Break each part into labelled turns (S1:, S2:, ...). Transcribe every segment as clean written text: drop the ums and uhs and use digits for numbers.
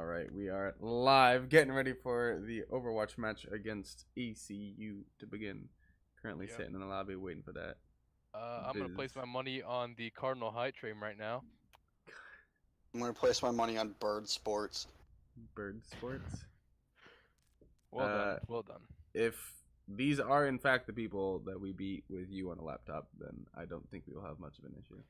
S1: All right, we are live, getting ready for the Overwatch match against ECU to begin. Currently sitting in the lobby waiting for that.
S2: I'm gonna place my money on the Cardinal high train right now.
S3: I'm gonna place my money on Bird Sports.
S1: Bird Sports.
S2: Well done, well done.
S1: If these are in fact the people that we beat with you on a laptop, then I don't think we will have much of an issue.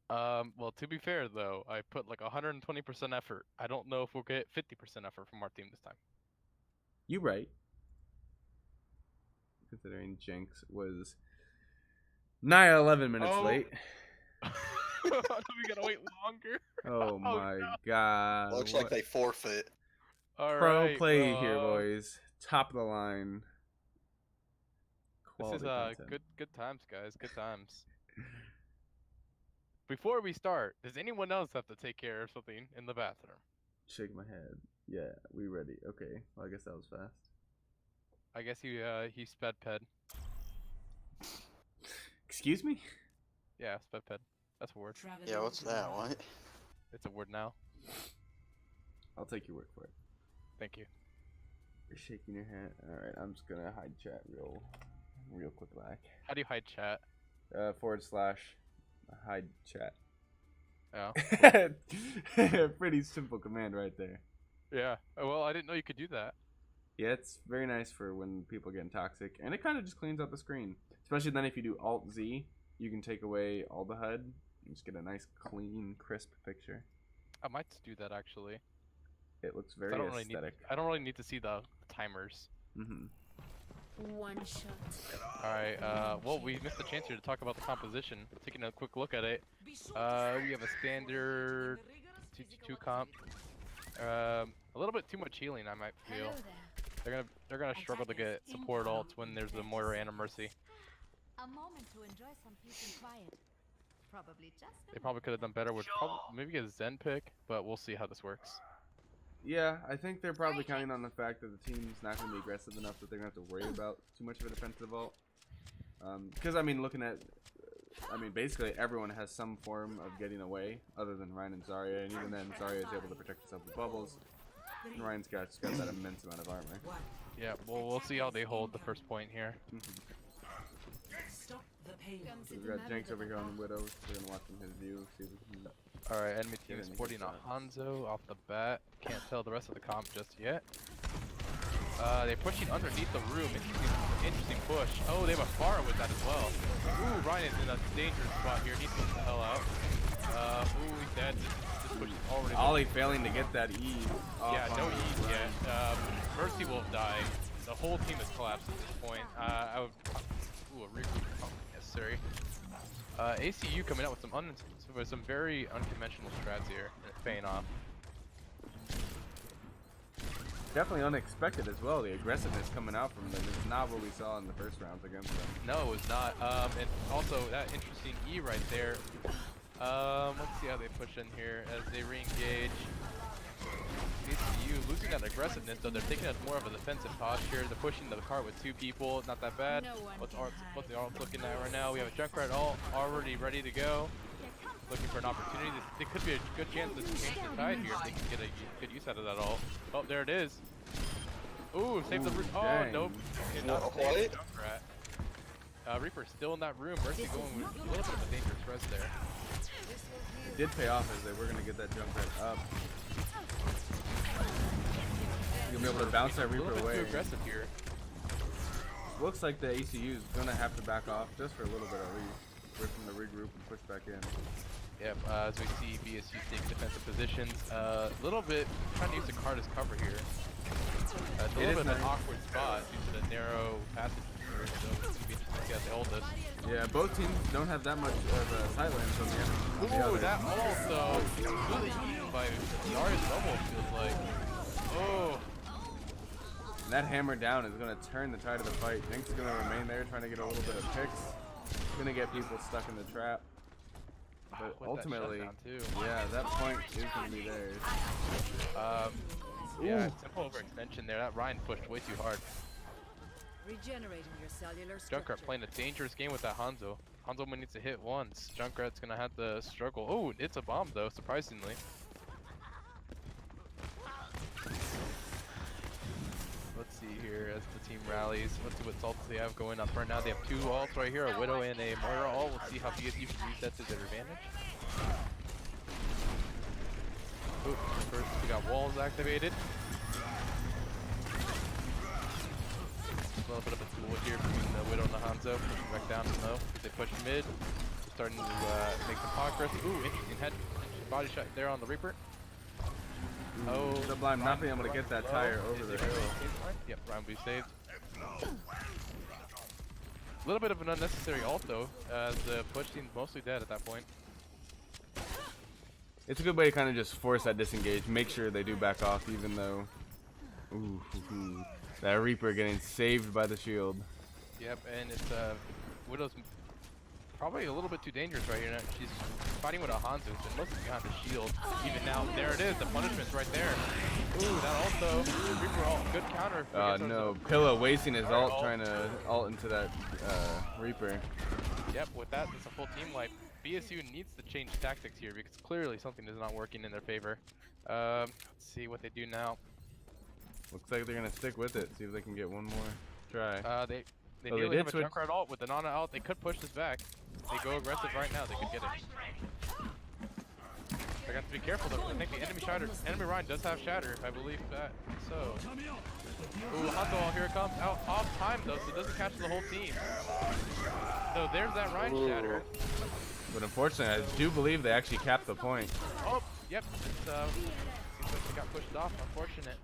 S2: Well, to be fair though, I put like 120% effort. I don't know if we'll get 50% effort from our team this time.
S1: You right. Considering Jenks was 11 minutes late.
S2: We gotta wait longer.
S1: Oh my god.
S3: Looks like they forfeit.
S1: Pro play here, boys. Top of the line.
S2: This is good times, guys. Good times. Before we start, does anyone else have to take care of something in the bathroom?
S1: Shake my head. Yeah, we ready. Okay. Well, I guess that was fast.
S2: I guess he sped ped.
S1: Excuse me?
S2: Yeah, sped ped. That's a word.
S3: Yeah, what's that? What?
S2: It's a word now.
S1: I'll take your word for it.
S2: Thank you.
S1: You're shaking your head. All right, I'm just gonna hide chat real quick back.
S2: How do you hide chat?
S1: / hide chat.
S2: Oh.
S1: Pretty simple command right there.
S2: Yeah. Well, I didn't know you could do that.
S1: Yeah, it's very nice for when people are getting toxic, and it kind of just cleans out the screen. Especially then if you do Alt Z, you can take away all the HUD and just get a nice, clean, crisp picture.
S2: I might do that actually.
S1: It looks very aesthetic.
S2: I don't really need to see the timers.
S4: One shot.
S2: Alright, well, we missed a chance here to talk about the composition. Taking a quick look at it. We have a standard 2 comp. A little bit too much healing, I might feel. They're gonna struggle to get support ults when there's a Moira and a Mercy.
S4: A moment to enjoy some peace and quiet.
S2: They probably could have done better with maybe a Zen pick, but we'll see how this works.
S1: Yeah, I think they're probably counting on the fact that the team's not going to be aggressive enough that they're going to have to worry about too much of a defensive ult. Because, I mean, basically everyone has some form of getting away other than Ryan and Zarya, and even then Zarya is able to protect herself with bubbles, and Ryan's got that immense amount of armor.
S2: Yeah, well, we'll see how they hold the first point here.
S1: We've got Jenks over here on Widow, so we're going to watch from his view, see if we can...
S2: Alright, enemy team is sporting a Hanzo off the bat. Can't tell the rest of the comp just yet. They're pushing underneath the room. Interesting push. Oh, they have a Pharah with that as well. Ooh, Ryan is in a dangerous spot here. He's going the hell out. Ooh, he's dead. This push is already...
S1: Ollie failing to get that E.
S2: Yeah, no E's yet. Mercy will die. The whole team is collapsed at this point. I would... Ooh, a regroup is necessary. ACU coming out with some very unconventional strats here, and it's paying off.
S1: Definitely unexpected as well. The aggressiveness coming out from them is not what we saw in the first rounds against them.
S2: No, it was not. And also that interesting E right there. Let's see how they push in here as they re-engage. ACU losing that aggressiveness, though they're taking it more of a defensive posture. They're pushing the cart with 2 people, not that bad. What's the art looking at right now? We have a Junkrat ult already ready to go. Looking for an opportunity. It could be a good chance to change the tide here if they can get a good use out of that ult. Oh, there it is. Ooh, save the room. Oh, nope. Not save the Junkrat. Reaper's still in that room. Mercy going with a little bit of a dangerous res there.
S1: It did pay off as they were going to get that Junkrat up. You'll be able to bounce that Reaper away.
S2: Too aggressive here.
S1: Looks like the ACU is going to have to back off just for a little bit at least. Wait from the regroup and push back in.
S2: Yep, as we see BSU take defensive positions. A little bit trying to use the card as cover here. It's a little bit of an awkward spot due to the narrow passage here, so it's going to be interesting to see how they hold this. Yeah,
S1: both teams don't have that much of a sideline from the enemy.
S2: Ooh, that also really eaten by Zarya's bubble, it feels like. Oh.
S1: And that hammer down is going to turn the tide of the fight. Jenks is going to remain there trying to get a little bit of picks. Going to get people stuck in the trap. But ultimately, yeah, that point is going to be theirs.
S2: Yeah, simple overextension there. That Ryan pushed way too hard.
S4: Regenerating your cellular
S2: Junkrat playing a dangerous game with that Hanzo. Hanzo only needs to hit once. Junkrat's going to have to struggle. Oh, it's a bomb though, surprisingly. see here as the team rallies. Let's see what salts they have going up right now. They have 2 ults right here, a Widow and a Moira ult. We'll see how BSU can use that to their advantage. Ooh, first we got walls activated. A little bit of a duel here between the Widow and the Hanzo. Pushing back down low as they push mid. They're starting to make some progress. Ooh, interesting head body shot there on the Reaper. Oh,
S1: Sublime not being able to get that tire over the hill.
S2: Yep, Ryan will be saved. A little bit of an unnecessary ult though, as the push seems mostly dead at that point.
S1: It's a good way to kind of just force that disengage, make sure they do back off, even though, that Reaper getting saved by the shield.
S2: Yep, and it's Widow's probably a little bit too dangerous right here. Now she's fighting with a Hanzo, and mostly behind the shield. Even now, there it is, the punishment's right there. Ooh, that also Reaper ult, good counter.
S1: No, Pillow wasting his ult trying to ult into that Reaper.
S2: Yep, with that, it's a full team wipe. BSU needs to change tactics here because clearly something is not working in their favor. Let's see what they do now.
S1: Looks like they're gonna stick with it. See if they can get one more try.
S2: They nearly have a Junkrat ult with the Nana ult. They could push this back. They go aggressive right now. They could get it. They got to be careful though. I think the enemy Ryan does have Shatter. I believe that. So. Ooh, Hanzo ult, here it comes. Out off time though, so it doesn't catch the whole team. So there's that Ryan Shatter.
S1: But unfortunately, I do believe they actually capped the point.
S2: Oh, yep. It's, seems like they got pushed off. Unfortunate.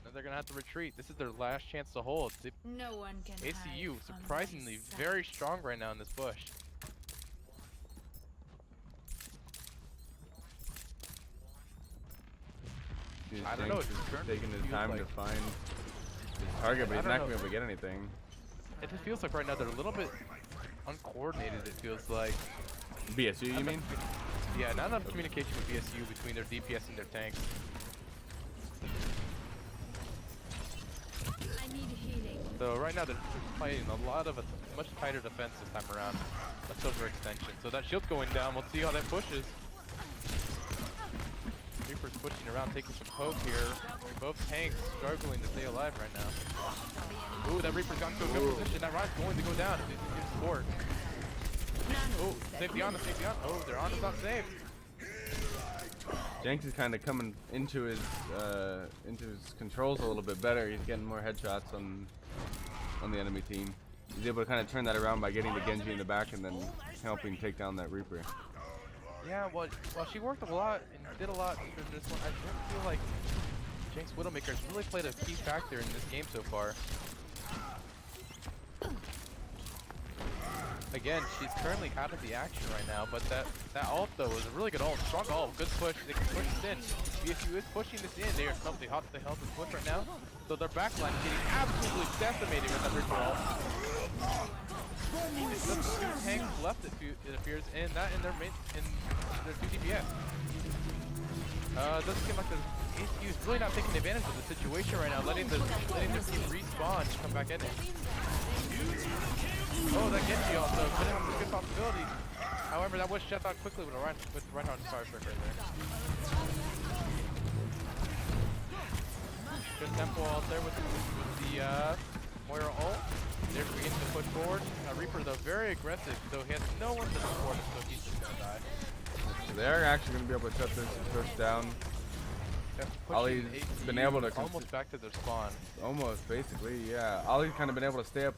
S2: Now they're gonna have to retreat. This is their last chance to hold.
S4: No one can
S2: ACU
S4: hide from
S2: surprisingly
S4: my sight.
S2: very strong right now in this bush. I don't know. It's
S1: taking his time to find his target, but he's not gonna be able to get anything.
S2: It just feels like right now they're a little bit uncoordinated. It feels like.
S1: BSU, you mean?
S2: Yeah, not enough communication with BSU between their DPS and their tanks.
S4: I need healing.
S2: So right now they're playing a lot of a much tighter defense this time around. That's overextension. So that shield's going down. We'll see how that pushes. Reaper's pushing around, taking some poke here. Both tanks struggling to stay alive right now. Ooh, that Reaper's gotten to a good position. That Ryan's going to go down. It's support. Oh, save the Ana, save the Ana. Oh, their Ana's not saved.
S1: Jenks is kind of coming into his controls a little bit better. He's getting more headshots on the enemy team. He's able to kind of turn that around by getting the Genji in the back and then helping take down that Reaper.
S2: Yeah, well, she worked a lot and did a lot for this one. I don't feel like Jenks Widowmaker's really played a key factor in this game so far. Again, she's currently out of the action right now, but that ult though is a really good ult, strong ult, good push. They can push this in. BSU is pushing this in. They are something hot to help this push right now. So their backline is getting absolutely decimated with that Reaper ult. Even just 2 tanks left, it appears, and that in their 2 DPS. Doesn't seem like the ACU is really not taking advantage of the situation right now, letting their team respawn and come back in it. Oh, that Genji also could have a good possibility. However, that was shut out quickly with Reinhardt fire strike right there. Good tempo out there with the Moira ult. They're beginning to push forward. Reaper though very aggressive, so he has no one to support him, so he's just gonna die.
S1: So they're actually going to be able to shut this push down. Ollie's been able to
S2: almost back to their spawn.
S1: Almost, basically, yeah. Ollie's kind of been able to stay up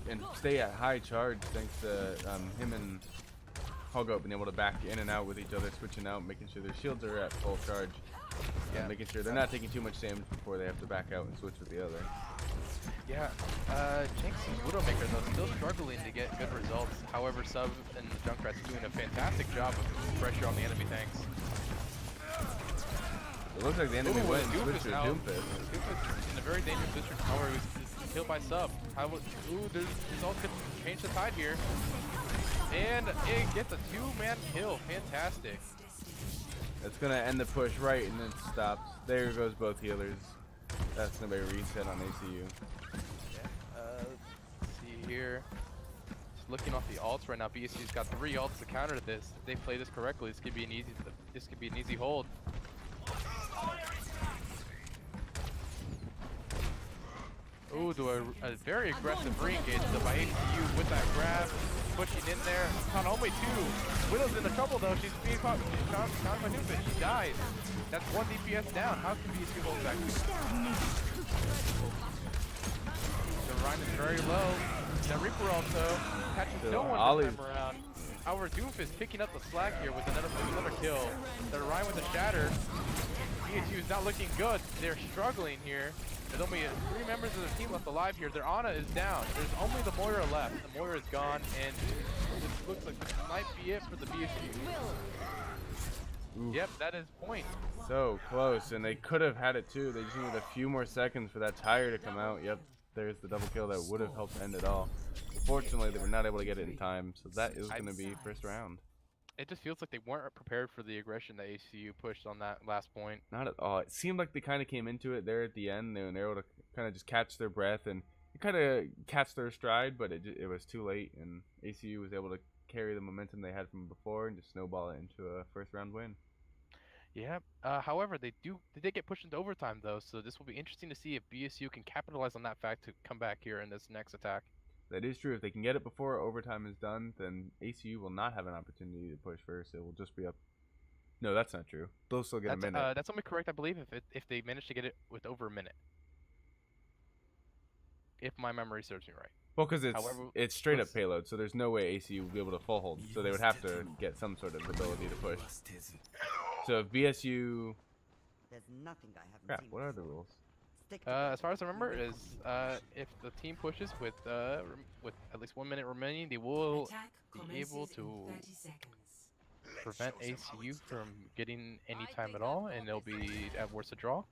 S1: and stay at high charge thanks to him and Hoggo being able to back in and out with each other, switching out, making sure their shields are at full charge. Yeah, making sure they're not taking too much damage before they have to back out and switch with the other.
S2: Yeah, Jenks' Widowmaker though still struggling to get good results. However, Sub and the Junkrat's doing a fantastic job of putting pressure on the enemy tanks.
S1: It looks like the enemy went and switched to Doomfist.
S2: Doomfist in a very dangerous position. However, he's killed by Sub. Ooh, there's all could change the tide here. And it gets a 2-man kill. Fantastic.
S1: It's gonna end the push right, and then stops. There goes both healers. That's gonna be a reset on ACU.
S2: Yeah. Let's see here. Just looking off the ults right now. BSU's got 3 ults to counter this. If they play this correctly, this could be an easy hold. Ooh, a very aggressive re-engage though by ACU with that grab, pushing in there. Not only two. Widow's in the trouble though. She's being caught by Doomfist. She dies. That's one DPS down. How can BSU hold back? The Rhine is very low. That Reaper also catches no one this time around. However, Doomfist picking up the slack here with another kill. The Rhine with the shatter. BSU is not looking good. They're struggling here. There's only 3 members of the team left alive here. Their Ana is down. There's only the Moira left. The Moira is gone, and this looks like this might be it for the BSU.
S1: Oof.
S2: Yep, that is point.
S1: So close, and they could have had it too. They just needed a few more seconds for that tire to come out. Yep, there's the double kill that would have helped end it all. Unfortunately, they were not able to get it in time, so that is going to be first round.
S2: It just feels like they weren't prepared for the aggression that ACU pushed on that last point.
S1: Not at all. It seemed like they kind of came into it there at the end, and they were able to kind of just catch their breath and kind of catch their stride, but it was too late, and ACU was able to carry the momentum they had from before and just snowball it into a first round win.
S2: Yeah. However, they did get pushed into overtime though, so this will be interesting to see if BSU can capitalize on that fact to come back here in this next attack.
S1: That is true. If they can get it before overtime is done, then ACU will not have an opportunity to push first. It will just be up. No, that's not true. They'll still get a minute.
S2: That's only correct, I believe, if they manage to get it with over a minute. If my memory serves me right.
S1: Well, because it's straight up payload, so there's no way ACU will be able to full hold. So they would have to get some sort of ability to push. So if BSU...
S5: There's nothing I haven't
S1: Crap,
S5: seen
S1: what are the
S5: before.
S1: rules?
S2: As far as I remember, is if the team pushes with at least 1 minute remaining, they will be able to prevent ACU from getting any time at all, and they'll be at worst a draw.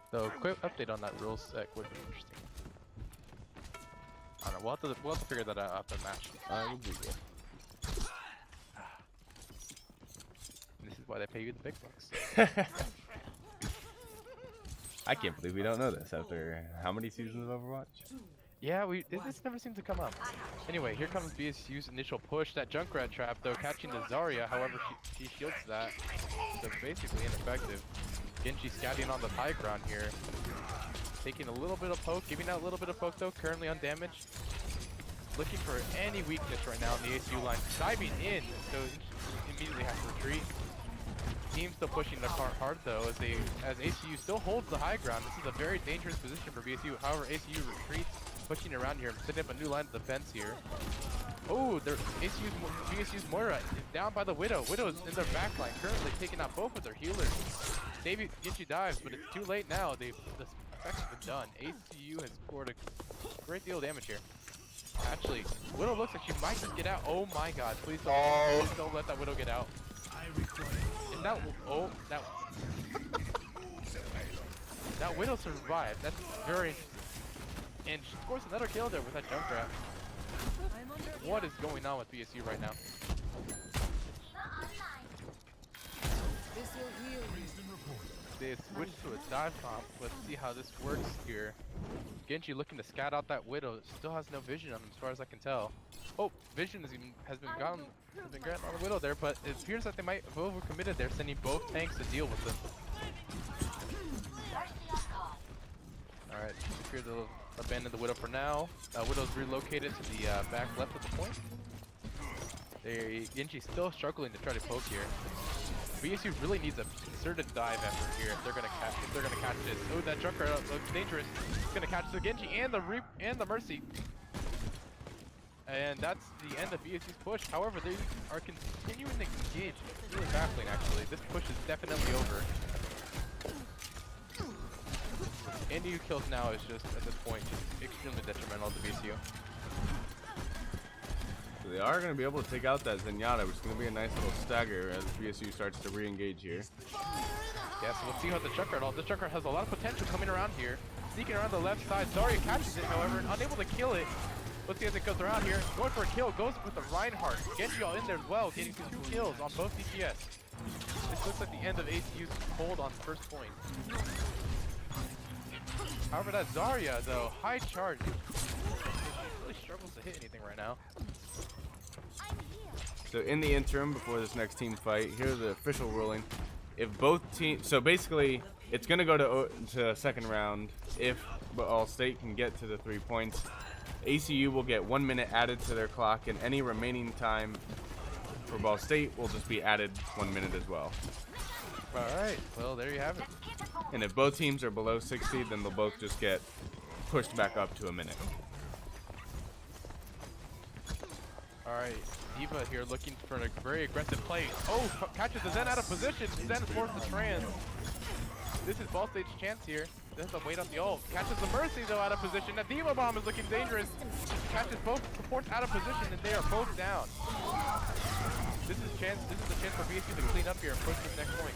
S2: So quick update on that rule set would be interesting. I don't know. We'll have to figure that out after the match.
S1: We'll Google.
S2: This is why they pay you the big bucks.
S1: I can't believe we don't know this after how many seasons of Overwatch?
S2: Yeah, this never seems to come up. Anyway, here comes BSU's initial push. That Junkrat trap, though, catching the Zarya. However, she shields that. So basically ineffective. Genji scouting on the high ground here. Taking a little bit of poke, giving out a little bit of poke, though, currently undamaged. Looking for any weakness right now in the ACU line. Diving in, so immediately has to retreat. Team still pushing the car hard though, as ACU still holds the high ground. This is a very dangerous position for BSU. However, ACU retreats, pushing around here, setting up a new line of defense here. Oh, BSU's Moira is down by the Widow. Widow is in their back line, currently taking out both of their healers. Genji dives, but it's too late now. The effects have been done. ACU has scored a great deal of damage here. Actually, Widow looks like she might just get out. Oh my god, please don't let that Widow get out. That Widow survived. That's very interesting. And she scores another kill there with that jump trap. What is going on with BSU right now? They switch to a dive comp. Let's see how this works here. Genji looking to scout out that Widow. Still has no vision on him as far as I can tell. Oh, vision has been granted on the Widow there, but it appears that they might have overcommitted there, sending both tanks to deal with them. Alright, appear to abandon the Widow for now. Widow's relocated to the back left of the point. Genji's still struggling to try to poke here. BSU really needs a concerted dive effort here if they're gonna catch this. Oh, that Junker looks dangerous. It's gonna catch the Genji and the Mercy. And that's the end of BSU's push. However, they are continuing to engage. It's really baffling, actually. This push is definitely over. Any who kills now is just, at this point, just extremely detrimental to BSU.
S1: So they are going to be able to take out that Zenyatta, which is going to be a nice little stagger as BSU starts to re-engage here.
S2: Yeah, so we'll see how the Junkrat, this Junkrat has a lot of potential coming around here. Sneaking around the left side. Zarya catches it, however, and unable to kill it. Let's see as it goes around here. Going for a kill, goes with the Reinhardt. Genji all in there as well, getting 2 kills on both DPS. This looks like the end of ACU's hold on first point. However, that Zarya, though, high charge. She really struggles to hit anything right now.
S1: So in the interim, before this next team fight, here's the official ruling. If both teams, so basically, It's gonna go to second round if Ball State can get to the 3 points. ACU will get 1 minute added to their clock, and any remaining time for Ball State will just be added 1 minute as well.
S2: Alright, well there you have it.
S1: And if both teams are below 60, then they'll both just get pushed back up to a minute.
S2: Alright, Diva here looking for a very aggressive play. Oh, catches the Zen out of position. Zen is forced to trans. This is Ball State's chance here. They have to wait up the ult. Catches the Mercy though out of position. The Diva Bomb is looking dangerous. Catches both supports out of position and they are both down. This is the chance for BSU to clean up here and push this next point.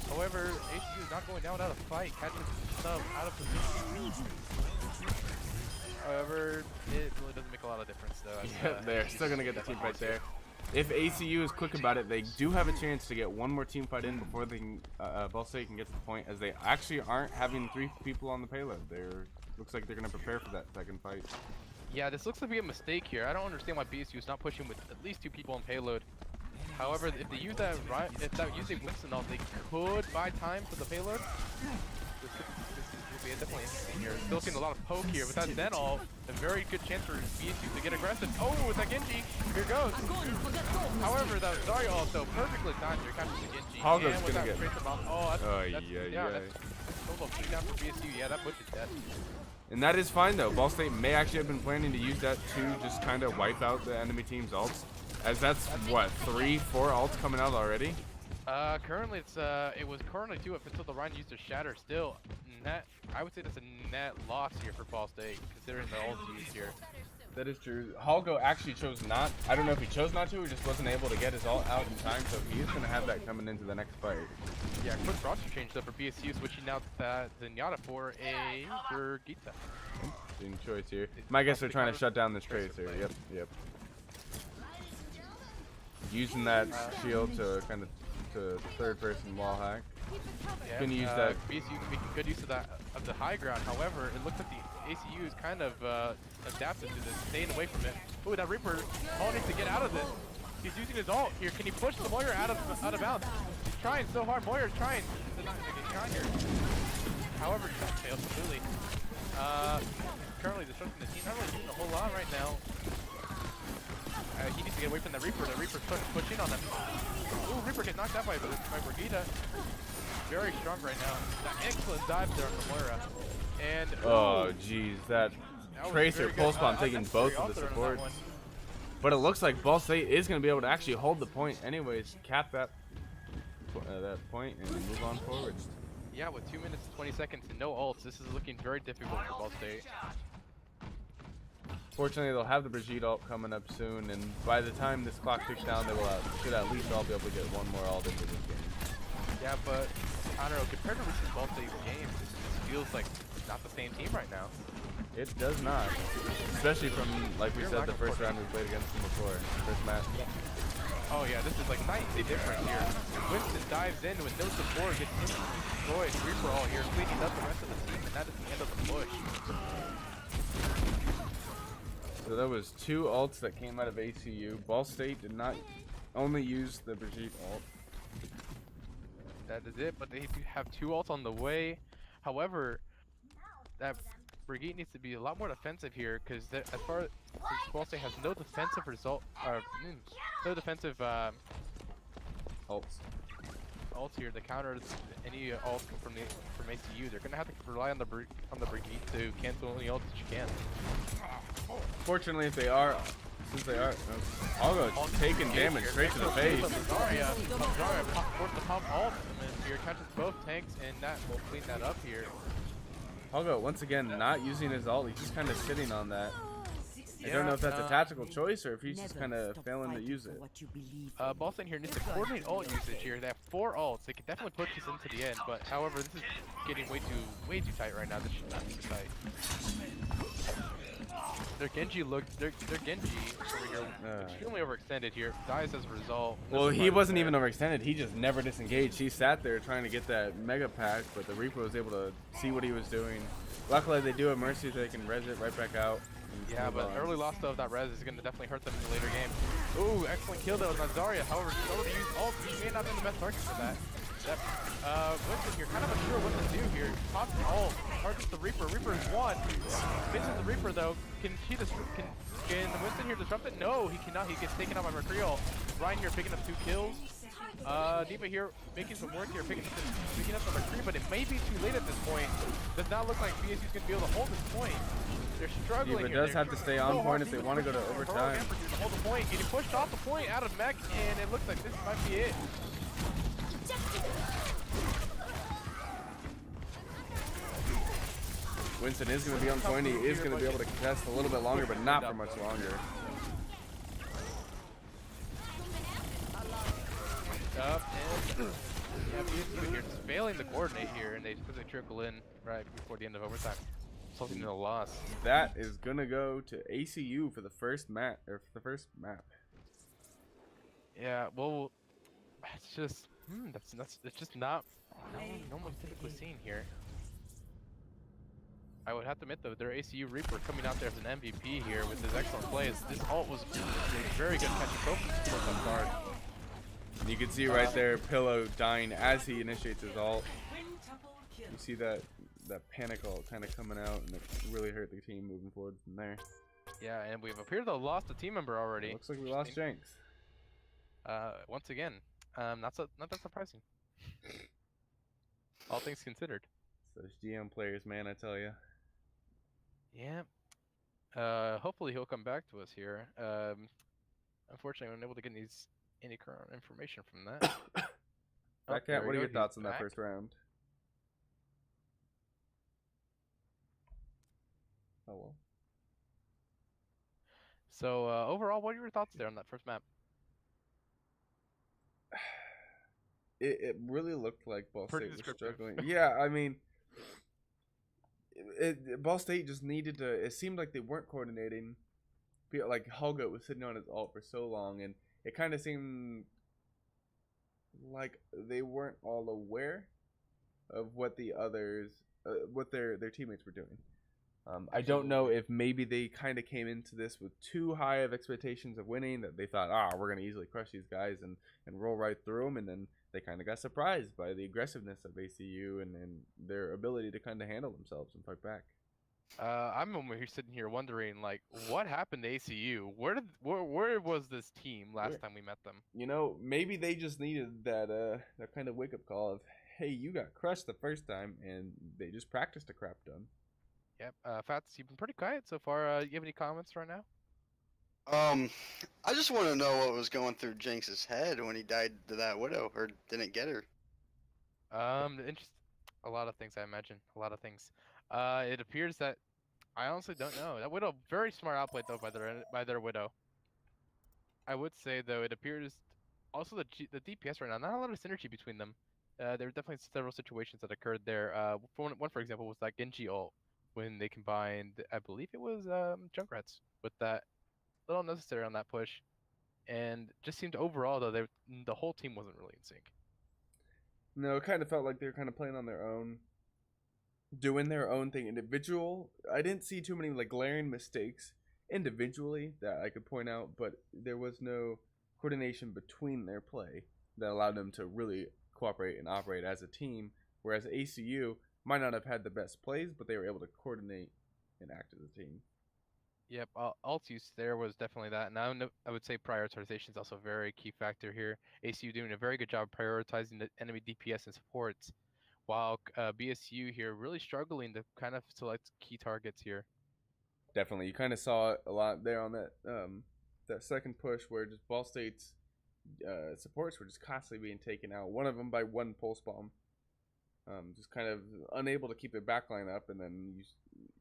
S2: However, ACU is not going down without a fight. Catches sub out of position. However, it really doesn't make a lot of difference though.
S1: Yeah, they're still going to get the team fight there. If ACU is quick about it, they do have a chance to get one more team fight in before they can, Ball State can get to the point, as they actually aren't having 3 people on the payload. Looks like they're going to prepare for that second fight.
S2: Yeah, this looks to be a mistake here. I don't understand why BSU is not pushing with at least 2 people on payload. However, if they use that using Winston ult, they could buy time for the payload. This will be definitely interesting here. Still seeing a lot of poke here. With that Zen ult, a very good chance for BSU to get aggressive. Oh, with that Genji, here goes. However, that Zarya ult though perfectly timed here, catches the Genji.
S1: Hoggo's
S2: and with
S1: gonna
S2: that
S1: get.
S2: Tracer Bomb, oh, that's
S1: Yeah.
S2: solo clean down for BSU. Yeah, that butch is dead.
S1: And that is fine though. Ball State may actually have been planning to use that to just kind of wipe out the enemy team's ults, as that's what 3-4 ults coming out already.
S2: Currently it was currently 2 up until the Ryan used to shatter. Still, net. I would say that's a net loss here for Ball State, considering the ults used here.
S1: That is true. Holgo actually chose not. I don't know if he chose not to or just wasn't able to get his ult out in time, so he is going to have that coming into the next fight.
S2: Yeah, quick roster change though for BSU, switching out the Zenyatta for a Brigitte.
S1: Interesting choice here. I guess they're trying to shut down this Tracer. Yep. Using that shield to kind of third person wall hack.
S2: Yeah,
S1: Gonna use that.
S2: BSU making good use of the high ground. However, it looks like the ACU is kind of adapted to this, staying away from it. Ooh, that Reaper all needs to get out of this. He's using his ult here. Can he push the Moira out of bounds? He's trying so hard. Moira's trying to not get shot here. However, that fails completely. Currently disrupting the team. Not really doing a whole lot right now. He needs to get away from the Reaper. The Reaper's pushing on him. Ooh, Reaper gets knocked out by Brigitte. Very strong right now. That excellent dive there on the Moira. And
S1: oh jeez, that Tracer pulse bomb taking both of the supports. But it looks like Ball State is going to be able to actually hold the point anyways, cap that point and move on forward.
S2: Yeah, with 2 minutes and 20 seconds and no ults, this is looking very difficult for Ball State.
S1: Fortunately, they'll have the Brigitte ult coming up soon, and by the time this clock ticks down, they should at least all be able to get one more ult into this game.
S2: Yeah, but I don't know, compared to recent Ball State games, this feels like not the same team right now.
S1: It does not, especially from, like we said, the first round we played against them before, first match.
S2: Oh yeah, this is like night and day different here. Winston dives in with no support, gets instantly destroyed. Reaper all here, cleaning up the rest of the team, and that is the end of the push.
S1: So there was 2 ults that came out of ACU. Ball State did not only use the Brigitte ult.
S2: That is it, but they do have 2 ults on the way. However, that Brigitte needs to be a lot more defensive here, because as far as Ball State has no defensive no defensive ults here to counter any ults from ACU. They're gonna have to rely on the Brigitte to cancel any ults that you can.
S1: Fortunately, since they are, Algo taking damage straight to the face.
S2: Zarya forced the pop ult here, catches both tanks, and that will clean that up here.
S1: Algo once again not using his ult. He's just kind of sitting on that. I don't know if that's a tactical choice or if he's just kind of failing to use it.
S2: Ball State here needs to coordinate ult usage here. They have 4 ults. They can definitely push this into the end, but however, this is getting way too tight right now. This should not be too tight. Their Genji over here extremely overextended here. Dies as a result.
S1: Well, he wasn't even overextended. He just never disengaged. He sat there trying to get that mega pack, but the Reaper was able to see what he was doing. Luckily, they do have Mercy, so they can res it right back out.
S2: Yeah, but early loss of that res is going to definitely hurt them in the later game. Ooh, excellent kill though with Zarya. However, he's already used ult. He may not be the best target for that. That, Winston here, kind of unsure what to do here. Pops it all, targets the Reaper. Reaper is one. Misses the Reaper though. Can Winston here disrupt it? No, he cannot. He gets taken out by Mercurial. Ryan here picking up 2 kills. Diva here making some work here, picking up the McCree, but it may be too late at this point. Does not look like BSU's going to be able to hold this point. They're struggling.
S1: Diva does have to stay on point if they want to go to overtime.
S2: To hold the point, getting pushed off the point out of mech, and it looks like this might be it.
S1: Winston is going to be on point. He is going to be able to contest a little bit longer, but not for much longer.
S2: Up and yeah, BSU here just failing to coordinate here, and they just quickly trickle in right before the end of overtime, resulting in a loss.
S1: That is gonna go to ACU for the first map.
S2: Yeah, well, it's just it's just not normally typically seen here. I would have to admit though, their ACU Reaper coming out there as an MVP here with his excellent plays. This ult was a very good catch and focus on guard.
S1: You can see right there, Pillow dying as he initiates his ult. You see that panic ult kind of coming out, and it really hurt the team moving forward from there.
S2: Yeah, and we've appeared to have lost a team member already.
S1: Looks like we lost Jenks.
S2: Once again, not that surprising. All things considered.
S1: Those GM players, man, I tell you.
S2: Yeah. Hopefully he'll come back to us here. Unfortunately, I'm unable to get any current information from that.
S1: Cat, what are your thoughts on that first round? Oh well.
S2: So overall, what are your thoughts there on that first map?
S1: It really looked like Ball
S2: Pretty
S1: State was
S2: descriptive.
S1: struggling. Yeah, I mean, Ball State just needed to. It seemed like they weren't coordinating. Like Helga was sitting on his ult for so long, and it kind of seemed like they weren't all aware of what the others, what their teammates were doing. I don't know if maybe they kind of came into this with too high of expectations of winning, that they thought, we're going to easily crush these guys and roll right through them, and then they kind of got surprised by the aggressiveness of ACU and their ability to kind of handle themselves and fight back.
S2: I'm over here sitting here wondering, like, what happened to ACU? Where was this team last time we met them?
S1: You know, maybe they just needed that kind of wake up call of, hey, you got crushed the first time, and they just practiced a crap ton.
S2: Yep. Fats, you've been pretty quiet so far. You have any comments right now?
S3: I just want to know what was going through Jinx's head when he died to that widow, or didn't get her.
S2: A lot of things, I imagine. A lot of things. It appears that I honestly don't know. That widow, very smart outplay though by their widow. I would say though, it appears also the DPS right now, not a lot of synergy between them. There were definitely several situations that occurred there. One for example was that Genji ult when they combined, I believe it was Junkrats with that. A little unnecessary on that push, and just seemed overall though the whole team wasn't really in sync.
S1: No, it kind of felt like they were kind of playing on their own, doing their own thing individual. I didn't see too many like glaring mistakes individually that I could point out, but there was no coordination between their play that allowed them to really cooperate and operate as a team, whereas ACU might not have had the best plays, but they were able to coordinate and act as a team.
S2: Yep, alt use there was definitely that. Now I would say prioritization is also a very key factor here. ACU doing a very good job prioritizing the enemy DPS and supports, while BSU here really struggling to kind of select key targets here.
S1: Definitely, you kind of saw it a lot there on that second push where just Ball State's supports were just constantly being taken out. One of them by one pulse bomb. Just kind of unable to keep their backline up, and then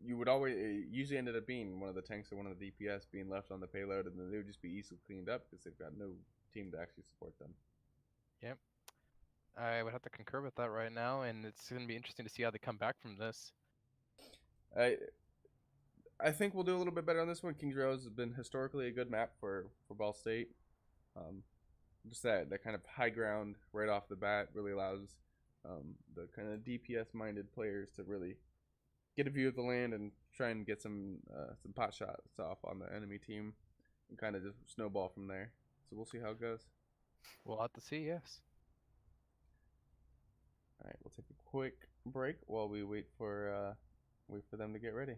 S1: you would always usually ended up being one of the tanks or one of the DPS being left on the payload, and then they would just be easily cleaned up because they've got no team to actually support them.
S2: Yep, I would have to concur with that right now, and it's going to be interesting to see how they come back from this.
S1: I think we'll do a little bit better on this one. Kings Row has been historically a good map for Ball State. Just that kind of high ground right off the bat really allows the kind of DPS-minded players to really get a view of the land and try and get some pot shots off on the enemy team and kind of just snowball from there. So we'll see how it goes.
S2: We'll have to see, yes.
S1: All right, we'll take a quick break while we wait for them to get ready.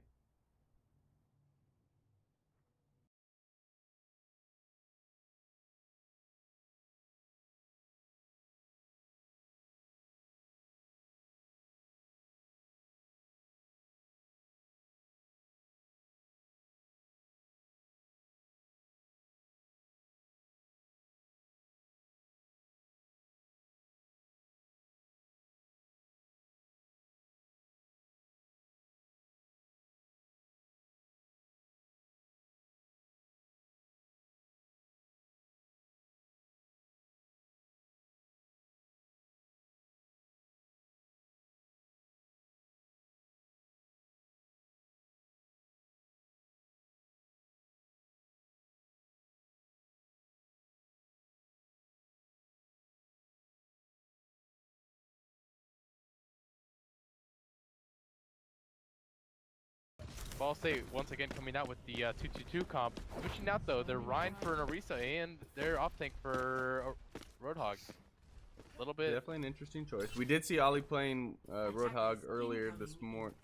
S2: Ball State once again coming out with the 2-2-2 comp. Switching out though, they're Rhine for an Orisa and they're off tank for Roadhog. A little bit.
S1: Definitely an interesting choice. We did see Ollie playing Roadhog earlier this morning.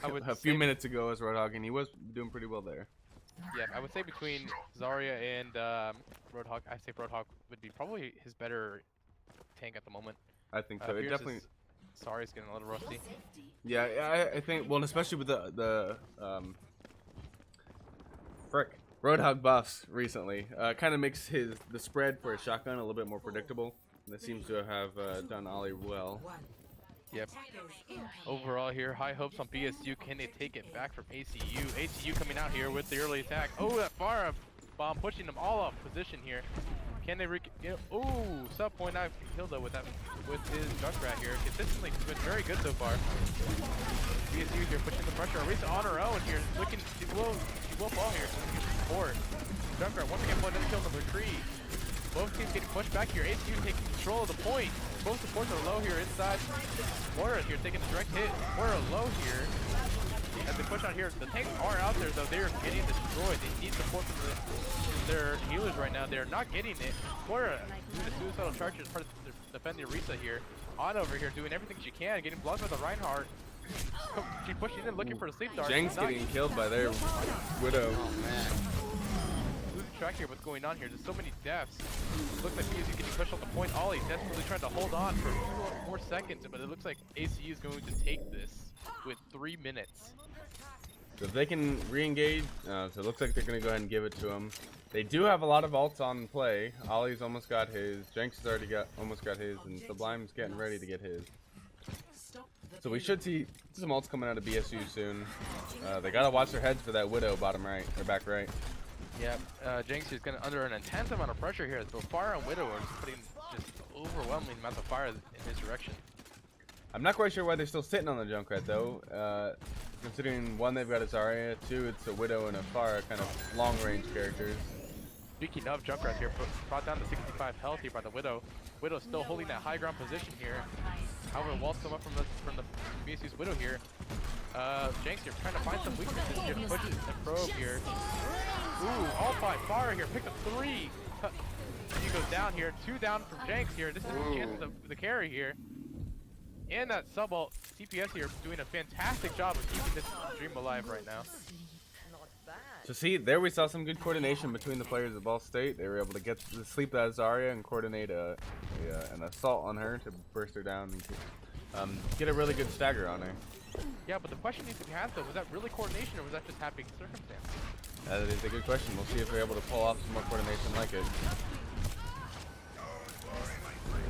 S1: A few minutes ago as Roadhog, and he was doing pretty well there.
S2: Yeah, I would say between Zarya and Roadhog, I say Roadhog would be probably his better tank at the moment.
S1: I think so. It definitely.
S2: Sorry's getting a little rusty.
S1: Yeah, I think. Well, especially with the Roadhog buffs recently, kind of makes the spread for his shotgun a little bit more predictable. And that seems to have done Ollie well.
S2: Yep. Overall here, high hopes on BSU. Can they take it back from ACU? ACU coming out here with the early attack. Oh, that Farah bomb pushing them all off position here. Can they sub 0.9 kill though with his Junkrat here. Consistently been very good so far. BSU here pushing the pressure. Orisa on her own here, looking she will fall here. So support. Junkrat once again putting kill number 3. Both teams getting pushed back here. ACU taking control of the point. Both supports are low here inside. Moira here taking a direct hit. Moira low here. As they push out here, the tanks are out there though. They are getting destroyed. They need support from their healers right now. They're not getting it. Moira doing a suicidal charge as part of defending Orisa here. On over here doing everything she can, getting blocked by the Reinhardt. She pushing in looking for a sleep dart.
S1: Jang's getting killed by their Widow.
S3: Oh man.
S2: Losing track here what's going on here. There's so many deaths. Looks like BSU getting pushed off the point. Ollie desperately trying to hold on for 2 more seconds, but it looks like ACU is going to take this with 3 minutes.
S1: So if they can re-engage, so it looks like they're going to go ahead and give it to him. They do have a lot of ults on play. Ollie's almost got his. Jenks has already almost got his, and Sublime's getting ready to get his. So we should see some ults coming out of BSU soon. They got to watch their heads for that Widow bottom right, or back right.
S2: Yeah, Jenks is under an intense amount of pressure here. So Fire and Widow are just putting just overwhelming amount of fire in his direction.
S1: I'm not quite sure why they're still sitting on the Junkrat though. Considering 1, they've got a Zarya, 2, it's a Widow and a Farah, kind of long-range characters.
S2: Speaking of Junkrat here, brought down to 65 health here by the Widow. Widow still holding that high ground position here. However, walls come up from the BSU's Widow here. Jenks here trying to find some weaknesses here, pushes the probe here. Ooh, all 5 Farah here, picked up 3. He goes down here, 2 down from Jenks here. This is a chance of the carry here. And that sub-ult, CPS here doing a fantastic job of keeping this dream alive right now.
S1: So see, there we saw some good coordination between the players of Ball State. They were able to get to sleep that Zarya and coordinate an assault on her to burst her down and get a really good stagger on her.
S2: Yeah, but the question needs to be asked though, was that really coordination or was that just happy circumstance?
S1: That is a good question. We'll see if they're able to pull off some more coordination like it.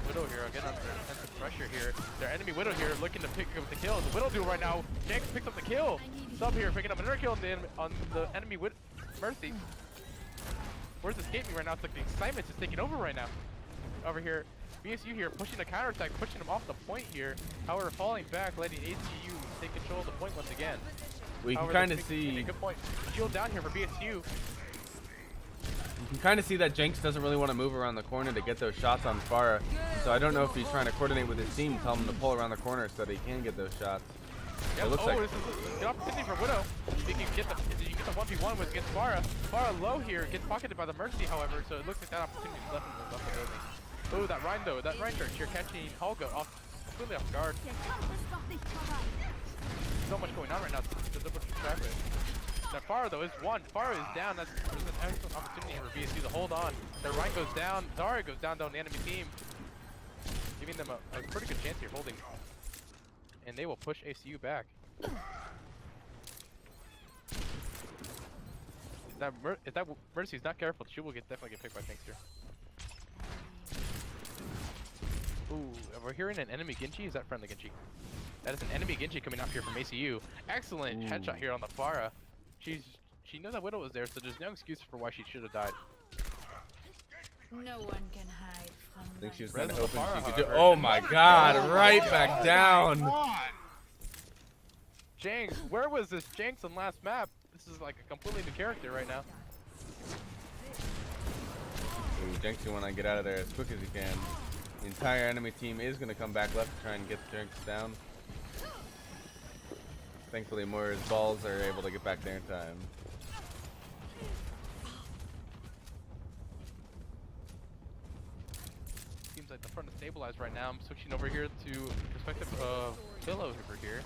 S2: Widow here again under intensive pressure here. Their enemy Widow here looking to pick up the kill. The Widow do right now. Jenks picks up the kill. Sub here picking up another kill on the enemy Mercy. Where's escaping right now? It's like the excitement is taking over right now. Over here, BSU here pushing the counterattack, pushing them off the point here. However, falling back, letting ACU take control of the point once again.
S1: We can kind of see.
S2: Good point. Shield down here for BSU.
S1: You can kind of see that Jenks doesn't really want to move around the corner to get those shots on Farah. So I don't know if he's trying to coordinate with his team, tell him to pull around the corner so that he can get those shots.
S2: Yep.
S1: It looks like
S2: this is a good opportunity for Widow. If you can get the 1v1 with against Farah. Farah low here, gets pocketed by the Mercy, however, so it looks like that opportunity is left in the building. Oh, that Rhine though, that Rhine church here catching Holga off completely off guard. So much going on right now. There's a bunch of traffic. Now Farah though is one. Farah is down. There's an excellent opportunity here for BSU to hold on. Their Ryan goes down. Zarya goes down on the enemy team, giving them a pretty good chance here holding. And they will push ACU back. If that Mercy's not careful, she will definitely get picked by tanks here. Ooh, we're hearing an enemy Genji. Is that friendly Genji? That is an enemy Genji coming up here from ACU. Excellent headshot here on the Farah. She knows that Widow was there, so there's no excuse for why she should have died.
S4: No one can hide from
S1: I think she was
S4: my
S1: trying to open.
S2: Farah,
S1: She could do.
S2: however.
S1: Oh my God! Right back down.
S2: Jinx, where was this Jinx on last map? This is like a completely new character right now.
S1: Ooh, Jenks, you want to get out of there as quick as you can. The entire enemy team is going to come back left to try and get Jenks down. Thankfully, Moira's balls are able to get back there in time.
S2: Seems like the front is stabilized right now. I'm switching over here to perspective of Pillow over here.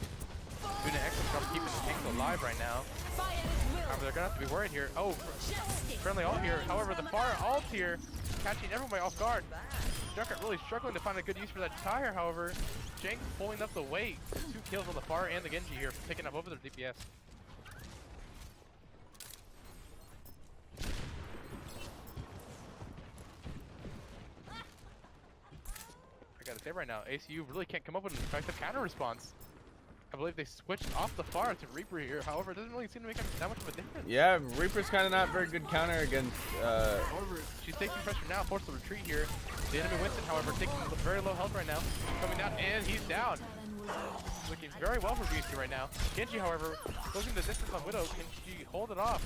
S2: Doing an excellent job keeping the tanks alive right now. However, they're gonna have to be worried here. Oh, friendly ult here. However, the far ult here, catching everybody off guard. Junkrat really struggling to find a good use for that tire. However, Jenks pulling up the weight. 2 kills on the far and the Genji here, picking up over their DPS. I gotta say right now, ACU really can't come up with an effective counter response. I believe they switched off the far to Reaper here. However, it doesn't really seem to make that much of a difference.
S1: Yeah, Reaper's kind of not very good counter against.
S2: However, she's taking pressure now, forced to retreat here. The enemy Winston, however, taking very low health right now. Coming down, and he's down. Looking very well for BSU right now. Genji, however, closing the distance on Widow. Can she hold it off?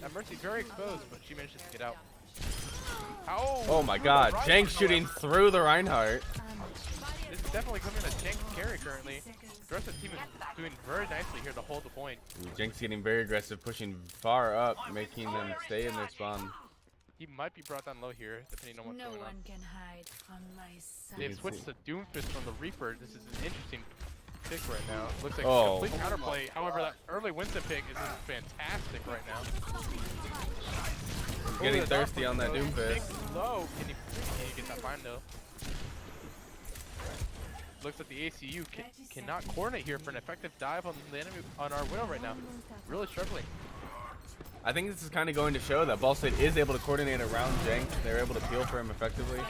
S2: That Mercy's very exposed, but she manages to get out.
S1: Oh my God, Jenks shooting through the Reinhardt.
S2: This is definitely coming a Jenks carry currently. The rest of the team is doing very nicely here to hold the point.
S1: Ooh, Jenks getting very aggressive, pushing far up, making them stay in their spawn.
S2: He might be brought down low here, depending on what's
S4: No
S2: going on.
S4: one can hide from my sight.
S2: They've switched to Doomfist from the Reaper. This is an interesting pick right now. Looks like
S1: Oh.
S2: a complete counterplay. However, that early Winston pick is just fantastic right now.
S1: He's getting thirsty on that Doomfist.
S2: Low. Can he get that fine though? Looks like the ACU cannot coordinate here for an effective dive on the enemy on our Widow right now. Really struggling.
S1: I think this is kind of going to show that Ball State is able to coordinate around Jenks. They're able to peel for him effectively.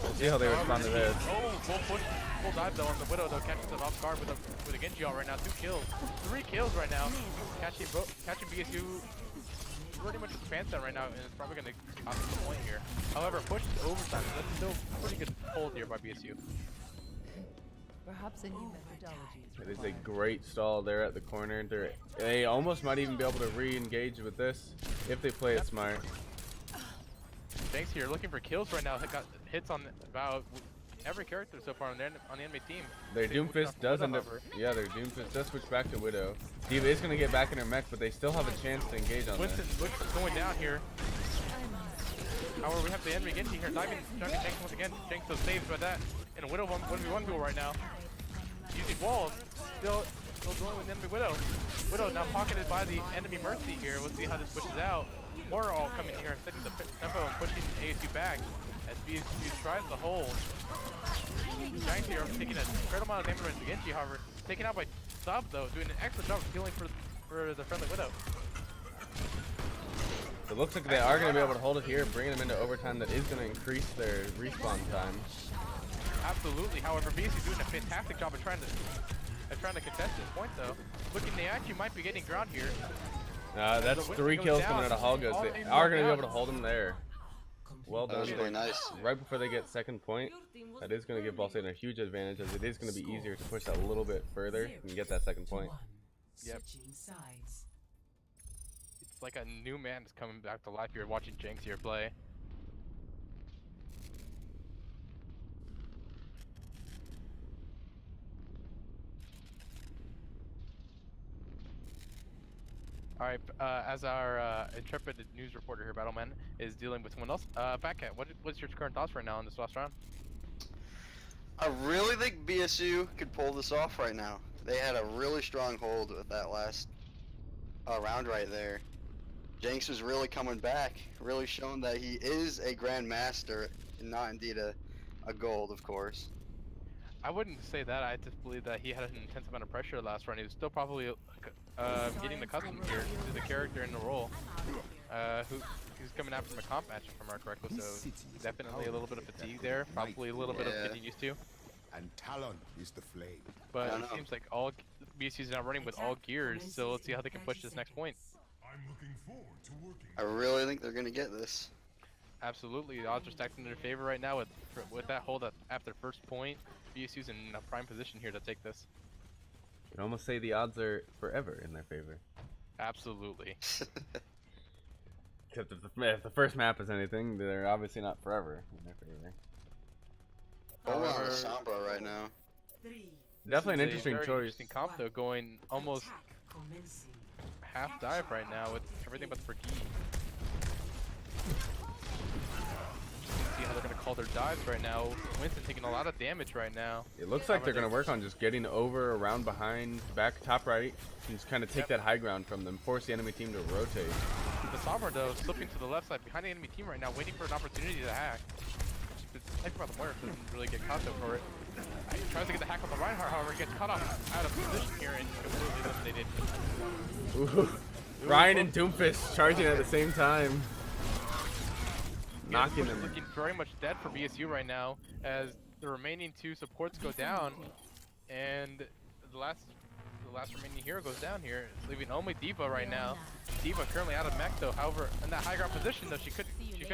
S1: We'll see how they respond to this.
S2: Oh, full dive though on the Widow though, catching them off guard with a Genji ult right now. 2 kills, 3 kills right now. Catching BSU pretty much his pants down right now, and it's probably going to cost us a point here. However, pushed to overtime. That's still pretty good hold here by BSU.
S6: Perhaps a new methodology is
S1: It is a great stall there at the corner. They almost might even be able to re-engage with this if they play it smart.
S2: Jenks here looking for kills right now. Got hits on about every character so far on the enemy team.
S1: Their Doomfist does end up. Yeah, their Doomfist does switch back to Widow. D.Va is going to get back in her mech, but they still have a chance to engage on
S2: Winston
S1: this.
S2: looks going down here. However, we have the enemy Genji here diving Jenks once again. Jenks was saved by that. And a Widow 1v1 duel right now. Using walls, still dealing with the enemy Widow. Widow now pocketed by the enemy Mercy here. Let's see how this pushes out. More all coming here, setting the tempo and pushing ASU back as BSU tries to hold. Giants here are taking an incredible amount of damage from Genji, however, taken out by Sub though, doing an excellent job of healing for the friendly Widow.
S1: It looks like they are going to be able to hold it here, bringing them into overtime. That is going to increase their respawn time.
S2: Absolutely. However, BSU doing a fantastic job of trying to contest this point though. Looking, they actually might be getting ground here.
S1: That's 3 kills coming out of Hallghost. They are going to be able to hold them there. Well done.
S3: That was really nice.
S1: Right before they get second point, that is going to give Ball State a huge advantage, as it is going to be easier to push that a little bit further and get that second point.
S2: Yep. It's like a new man is coming back to life here watching Jenks here play. All right, as our intrepid news reporter here, Battleman, is dealing with someone else. Fatcat, what's your current thoughts right now in this last round?
S3: I really think BSU could pull this off right now. They had a really strong hold with that last round right there. Jenks was really coming back, really showing that he is a grandmaster and not indeed a gold, of course.
S2: I wouldn't say that. I just believe that he had an intense amount of pressure last round. He was still probably getting accustomed here to the character and the role. He's coming out from a comp match, if I'm not correct, so definitely a little bit of fatigue there. Probably a little bit of getting used to.
S6: And Talon is the flame.
S2: But it seems like all BSU's now running with all gears, so let's see how they can push this next point.
S7: I'm looking forward to working.
S3: I really think they're gonna get this.
S2: Absolutely, the odds are stacked in their favor right now with that hold after first point. BSU's in a prime position here to take this.
S1: You can almost say the odds are forever in their favor.
S2: Absolutely.
S1: Except if the first map is anything, they're obviously not forever in their favor.
S3: Oh, on the Sombra right now.
S1: Definitely an
S2: This is a
S1: interesting
S2: very
S1: choice.
S2: Interesting comp though, going almost half dive right now with everything but the Brigade. See how they're gonna call their dives right now. Winston taking a lot of damage right now.
S1: It looks like they're going to work on just getting over, around, behind, back, top right, and just kind of take that high ground from them, force the enemy team to rotate.
S2: The Sombra though slipping to the left side behind the enemy team right now, waiting for an opportunity to hack. But Tespa about the Warrior doesn't really get caught though for it. He tries to get the hack on the Reinhardt, however, he gets caught off out of position here and completely eliminated.
S1: Ooh. Ryan and Doomfist charging at the same time. Knocking them.
S2: Looking very much dead for BSU right now as the remaining two supports go down and the last remaining hero goes down here, leaving only Diva right now. Diva currently out of mech though, however, in that high ground position though, she could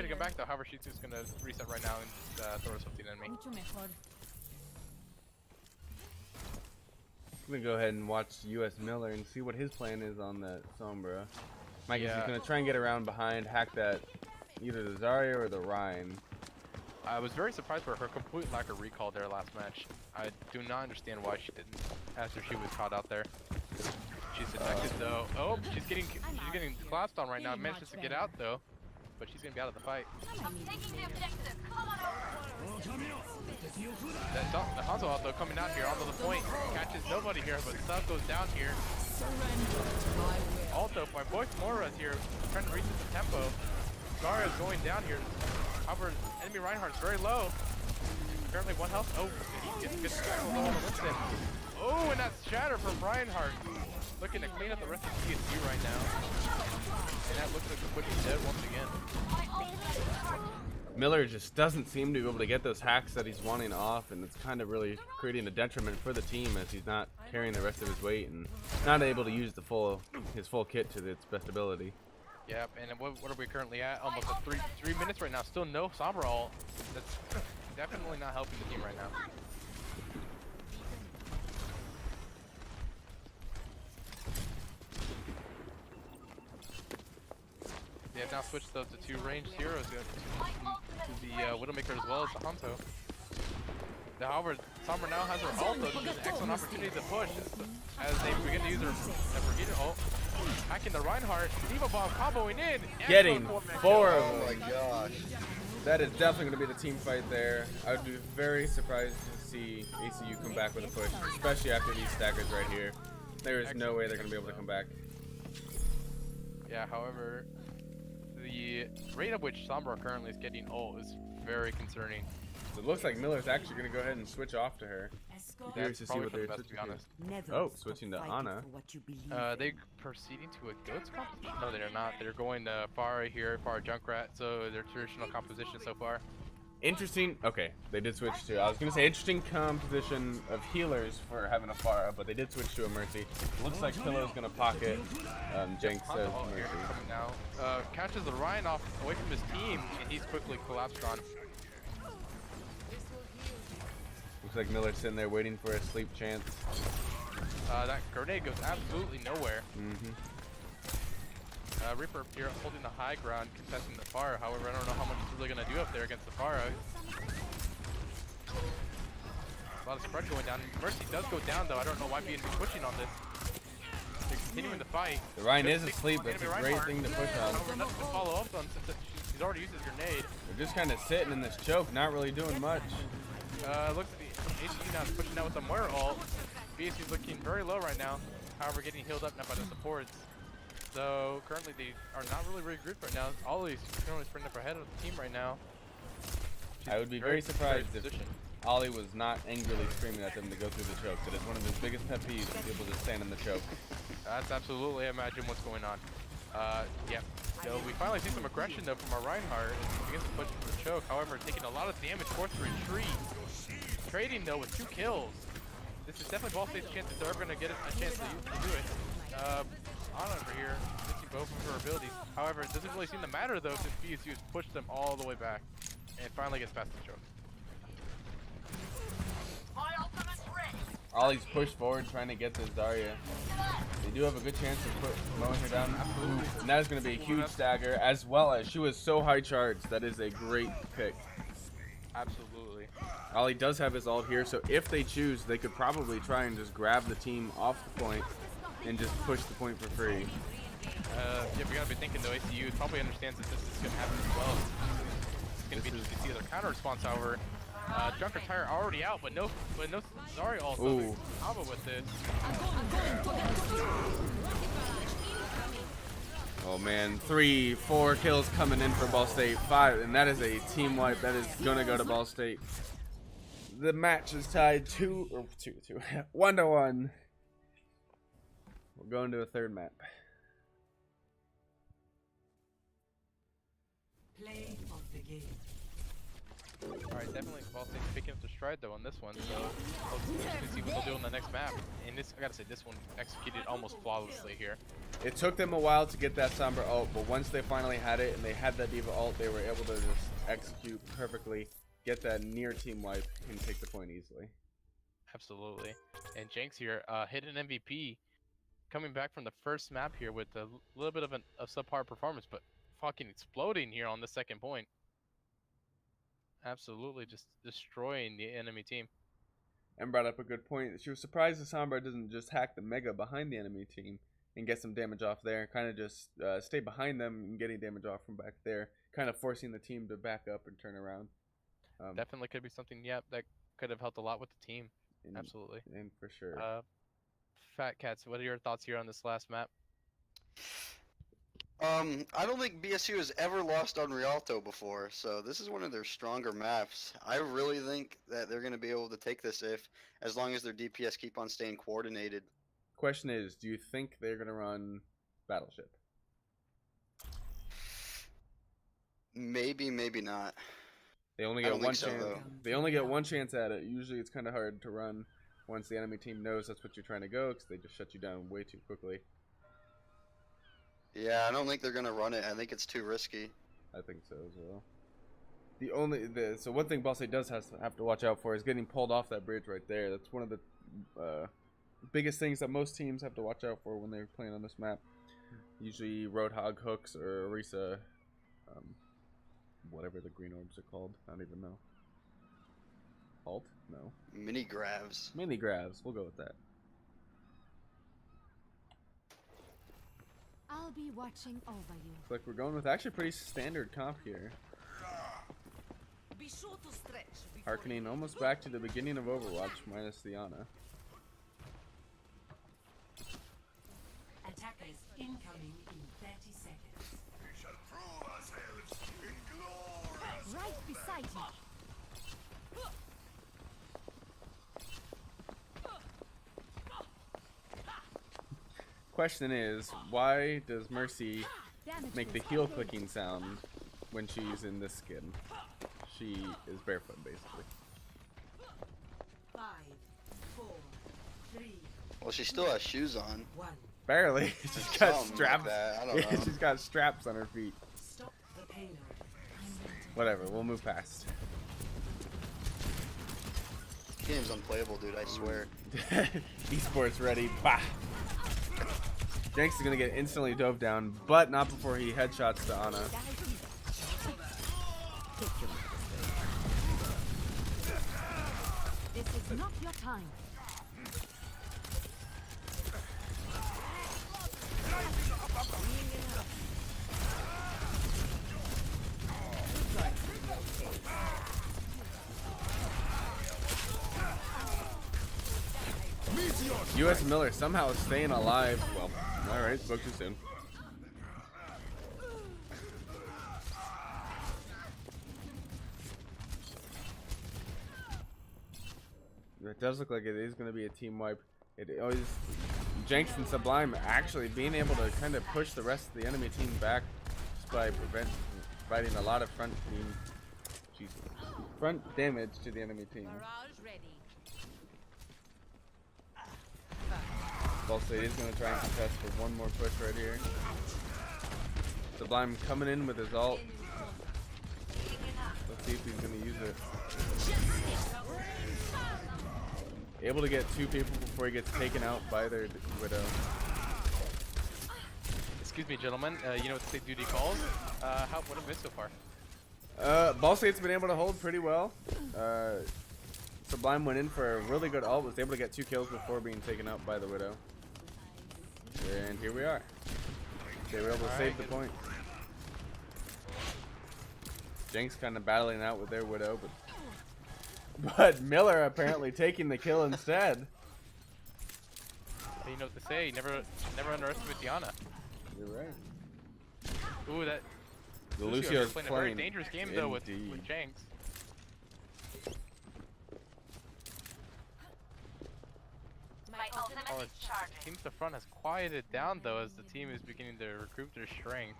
S2: come back though, however she's just gonna reset right now and throw something at me.
S4: Mucho mejor.
S1: I'm going to go ahead and watch US Miller and see what his plan is on that Sombra. Mike is going to try and get around behind, hack that, either the Zarya or the Rhine.
S2: I was very surprised by her complete lack of recall there last match. I do not understand why she didn't, after she was caught out there. She's detected though. Oh, she's getting collapsed on right now. Manages to get out though, but she's gonna be out of the fight. The Hanzo out though coming out here onto the point, catches nobody here, but Sub goes down here. Also, my boy Mora's here trying to reach the tempo. Zarya's going down here. However, enemy Reinhardt's very low. Currently 1 health. Oh, he gets a good tackle on Winston. Oh, and that's shatter from Reinhardt. Looking to clean up the rest of TSU right now. And that looks like the Butch is dead once again.
S1: Miller just doesn't seem to be able to get those hacks that he's wanting off, and it's kind of really creating a detriment for the team as he's not carrying the rest of his weight and not able to use his full kit to its best ability.
S2: Yep, and what are we currently at? Almost at 3 minutes right now. Still no Sombra ult. That's definitely not helping the team right now. They have now switched those to 2 ranged heroes to the Widowmaker as well as the Hanzo. However, Sombra now has her ult, though. This is an excellent opportunity to push as they begin to use their Brigade ult. Hacking the Reinhardt, Diva Bomb comboing in.
S1: Getting 4 of
S3: Oh
S1: them.
S3: my gosh.
S1: That is definitely going to be the team fight there. I would be very surprised to see ACU come back with a push, especially after these stackers right here. There is no way they're going to be able to come back.
S2: Yeah, however, the rate at which Sombra currently is getting ult is very concerning.
S1: So it looks like Miller's actually going to go ahead and switch off to her. Curious to see
S2: probably
S1: what
S2: for the
S1: they're
S2: best, to be
S1: switching to.
S2: honest.
S5: Never
S1: Oh,
S5: stop
S1: switching to
S5: fighting
S1: Ana.
S5: for what you believe
S2: They
S5: in.
S2: proceeding to a goats competition? No, they're not. They're going to Pharah here, Pharah Junkrat, so their traditional composition so far.
S1: Interesting. Okay, they did switch to. I was going to say interesting composition of healers for having a Pharah, but they did switch to a Mercy. Looks like Pillow's going to pocket. Jenks says
S2: Hanzo ult here
S1: Mercy.
S2: coming now. Catches the Ryan off away from his team, and he's quickly collapsed on.
S1: Looks like Miller's sitting there waiting for a sleep chance.
S2: That grenade goes absolutely nowhere.
S1: Mm-hmm.
S2: Reaper here holding the high ground, contesting the Pharah. However, I don't know how much he's really going to do up there against the Pharah. A lot of spread going down. Mercy does go down, though. I don't know why BNB pushing on this. They're continuing to fight.
S1: The Ryan
S2: Good
S1: is
S2: pick
S1: asleep.
S2: on
S1: That's a
S2: enemy
S1: great
S2: Reinhardt.
S1: thing to push on.
S2: However, nothing to follow up on since he's already used his grenade.
S1: They're just kind of sitting in this choke, not really doing much.
S2: Looks ACU now is pushing out with the Moira ult. BSU is looking very low right now. However, getting healed up now by the supports. So currently they are not really regrouped right now. Ollie's currently sprinting up ahead of the team right now.
S1: I would be very surprised if
S2: position.
S1: Ollie was not angrily screaming at them to go through the choke. That is one of his biggest pet peeves, people just stand in the choke.
S2: That's absolutely, imagine what's going on. Yeah. So we finally see some aggression though from our Reinhardt as he begins to push for the choke. However, taking a lot of damage, forced to retreat. Trading though with 2 kills. This is definitely Ball State's chance if they're ever going to get a chance to do it. Ana over here, missing both of her abilities. However, it doesn't really seem to matter though since BSU has pushed them all the way back and finally gets past the choke.
S1: Ollie's pushed forward trying to get this Zarya. They do have a good chance of mowing her down. Absolutely. And that is going to be a huge stagger, as well as she was so high charged. That is a great pick.
S2: Absolutely.
S1: Ollie does have his ult here, so if they choose, they could probably try and just grab the team off the point and just push the point for free.
S2: Yeah, we gotta be thinking though, ACU probably understands that this is gonna happen as well. It's gonna be interesting to see their counter response, however. Junker Tire already out, but no Zarya also combo with this.
S1: Oh man, 3, 4 kills coming in for Ball State, 5, and that is a team wipe. That is gonna go to Ball State. The match is tied 1-1. We're going to a third map.
S5: Play of the game.
S2: Alright, definitely Ball State's picking up the stride though on this one, so let's see what they'll do on the next map. And this, I gotta say, this one executed almost flawlessly here.
S1: It took them a while to get that Sombra ult, but once they finally had it and they had that Diva ult, they were able to just execute perfectly, get that near team wipe, and take the point easily.
S2: Absolutely. And Jenks here, hit an MVP, coming back from the first map here with a little bit of a subpar performance, but fucking exploding here on the second point. Absolutely just destroying the enemy team.
S1: And brought up a good point. She was surprised the Sombra doesn't just hack the Mega behind the enemy team and get some damage off there. Kind of just stay behind them and getting damage off from back there. Kind of forcing the team to back up and turn around.
S2: Definitely could be something, yeah, that could have helped a lot with the team. Absolutely.
S1: And for sure.
S2: Fat Cats, what are your thoughts here on this last map?
S3: I don't think BSU has ever lost on Rialto before, so this is one of their stronger maps. I really think that they're going to be able to take this as long as their DPS keep on staying coordinated.
S1: Question is, do you think they're going to run Battleship?
S3: Maybe, maybe not.
S1: They only get one chance. They only get one chance at it. Usually it's kind of hard to run once the enemy team knows that's what you're trying to go, because they just shut you down way too quickly.
S3: Yeah, I don't think they're gonna run it. I think it's too risky.
S1: I think so as well. So one thing Ball State does have to watch out for is getting pulled off that bridge right there. That's one of the biggest things that most teams have to watch out for when they're playing on this map. Usually Roadhog hooks or Orisa, whatever the green orbs are called. I don't even know. Halt? No.
S3: Mini grabs.
S1: Mini grabs. We'll go with that.
S4: I'll be watching over you.
S1: Looks like we're going with actually pretty standard comp here.
S5: Be sure to stretch.
S1: Harkening almost back to the beginning of Overwatch minus the Ana.
S5: Attackers incoming in 30 seconds.
S7: We shall prove ourselves in glorious
S4: Right beside you.
S1: Question is, why does Mercy make the heel clicking sound when she's in this skin? She is barefoot, basically.
S5: 5, 4, 3,
S3: Well, she still has shoes on.
S5: 1.
S1: Barely. She's got
S3: Something
S1: straps.
S3: like that. I don't know.
S1: She's got straps on her feet.
S5: Stop the payload.
S1: Whatever, we'll move past.
S3: Game's unplayable, dude. I swear.
S1: Esports ready. Bah. Jenks is gonna get instantly dove down, but not before he headshots to Ana.
S4: This is not your time.
S1: US Miller somehow staying alive. Well, alright, spoke too soon. It does look like it is going to be a team wipe. It always, Jenks and Sublime actually being able to kind of push the rest of the enemy team back just by providing a lot of front damage to the enemy team.
S4: Barrage ready.
S1: Balsate is going to try and contest for one more push right here. Sublime coming in with his ult. Let's see if he's going to use it. Able to get 2 people before he gets taken out by their Widow.
S2: Excuse me, gentlemen. You know what state duty calls? What have I missed so far?
S1: Balsate's been able to hold pretty well. Sublime went in for a really good ult, was able to get 2 kills before being taken out by the Widow. And here we are. They were able to save the point. Jenks kind of battling out with their Widow, but Miller apparently taking the kill instead.
S2: You know what to say. Never underestimate Diana.
S1: You're right.
S2: Ooh, that.
S1: The
S2: Lucio's playing a very dangerous game though with Jenks. Oh, it seems the front has quieted down though as the team is beginning to recruit their strength.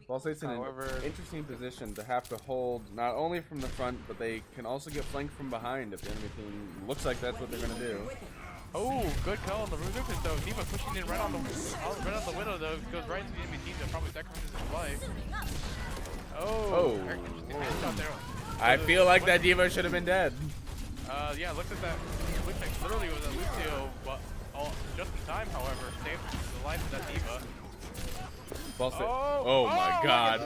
S1: Balsate's in an interesting position to have to hold not only from the front, but they can also get flanked from behind if the enemy team looks like that's what they're gonna do.
S2: Oh, good call on the Rudolphus though. Diva pushing in right on the Widow though. Goes right into the enemy team that probably sacrifices his life. Oh. Very interesting headshot there.
S1: I feel like that Diva should have been dead.
S2: Yeah, look at that. It looks like literally was a Lucio, but just in time, however, saved the life of that Diva.
S1: Oh my god.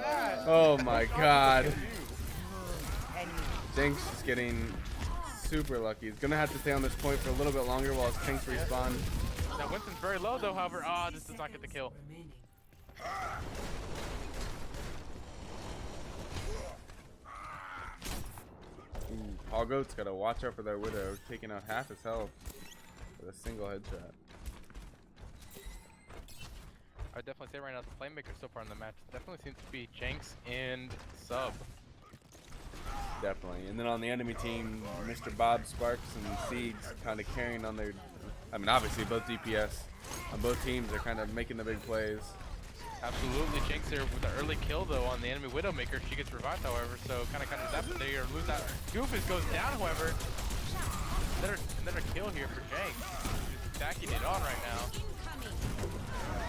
S1: Oh my god. Jenks is getting super lucky. He's gonna have to stay on this point for a little bit longer while his tanks respawn.
S2: Now Winston's very low though, however. This does not get the kill.
S1: All Goat's gotta watch out for their Widow, taking out half his health with a single headshot.
S2: I would definitely say right now the playmaker so far in the match definitely seems to be Jenks and Sub.
S1: Definitely. And then on the enemy team, Mr. Bob, Sparks, and Seeds kind of carrying on their... I mean, obviously both DPS on both teams are kind of making the big plays.
S2: Absolutely. Jenks there with the early kill though on the enemy Widowmaker. She gets revived however, so kind of that, but they lose that. Goofus goes down however. Another kill here for Jenks. He's stacking it on right now.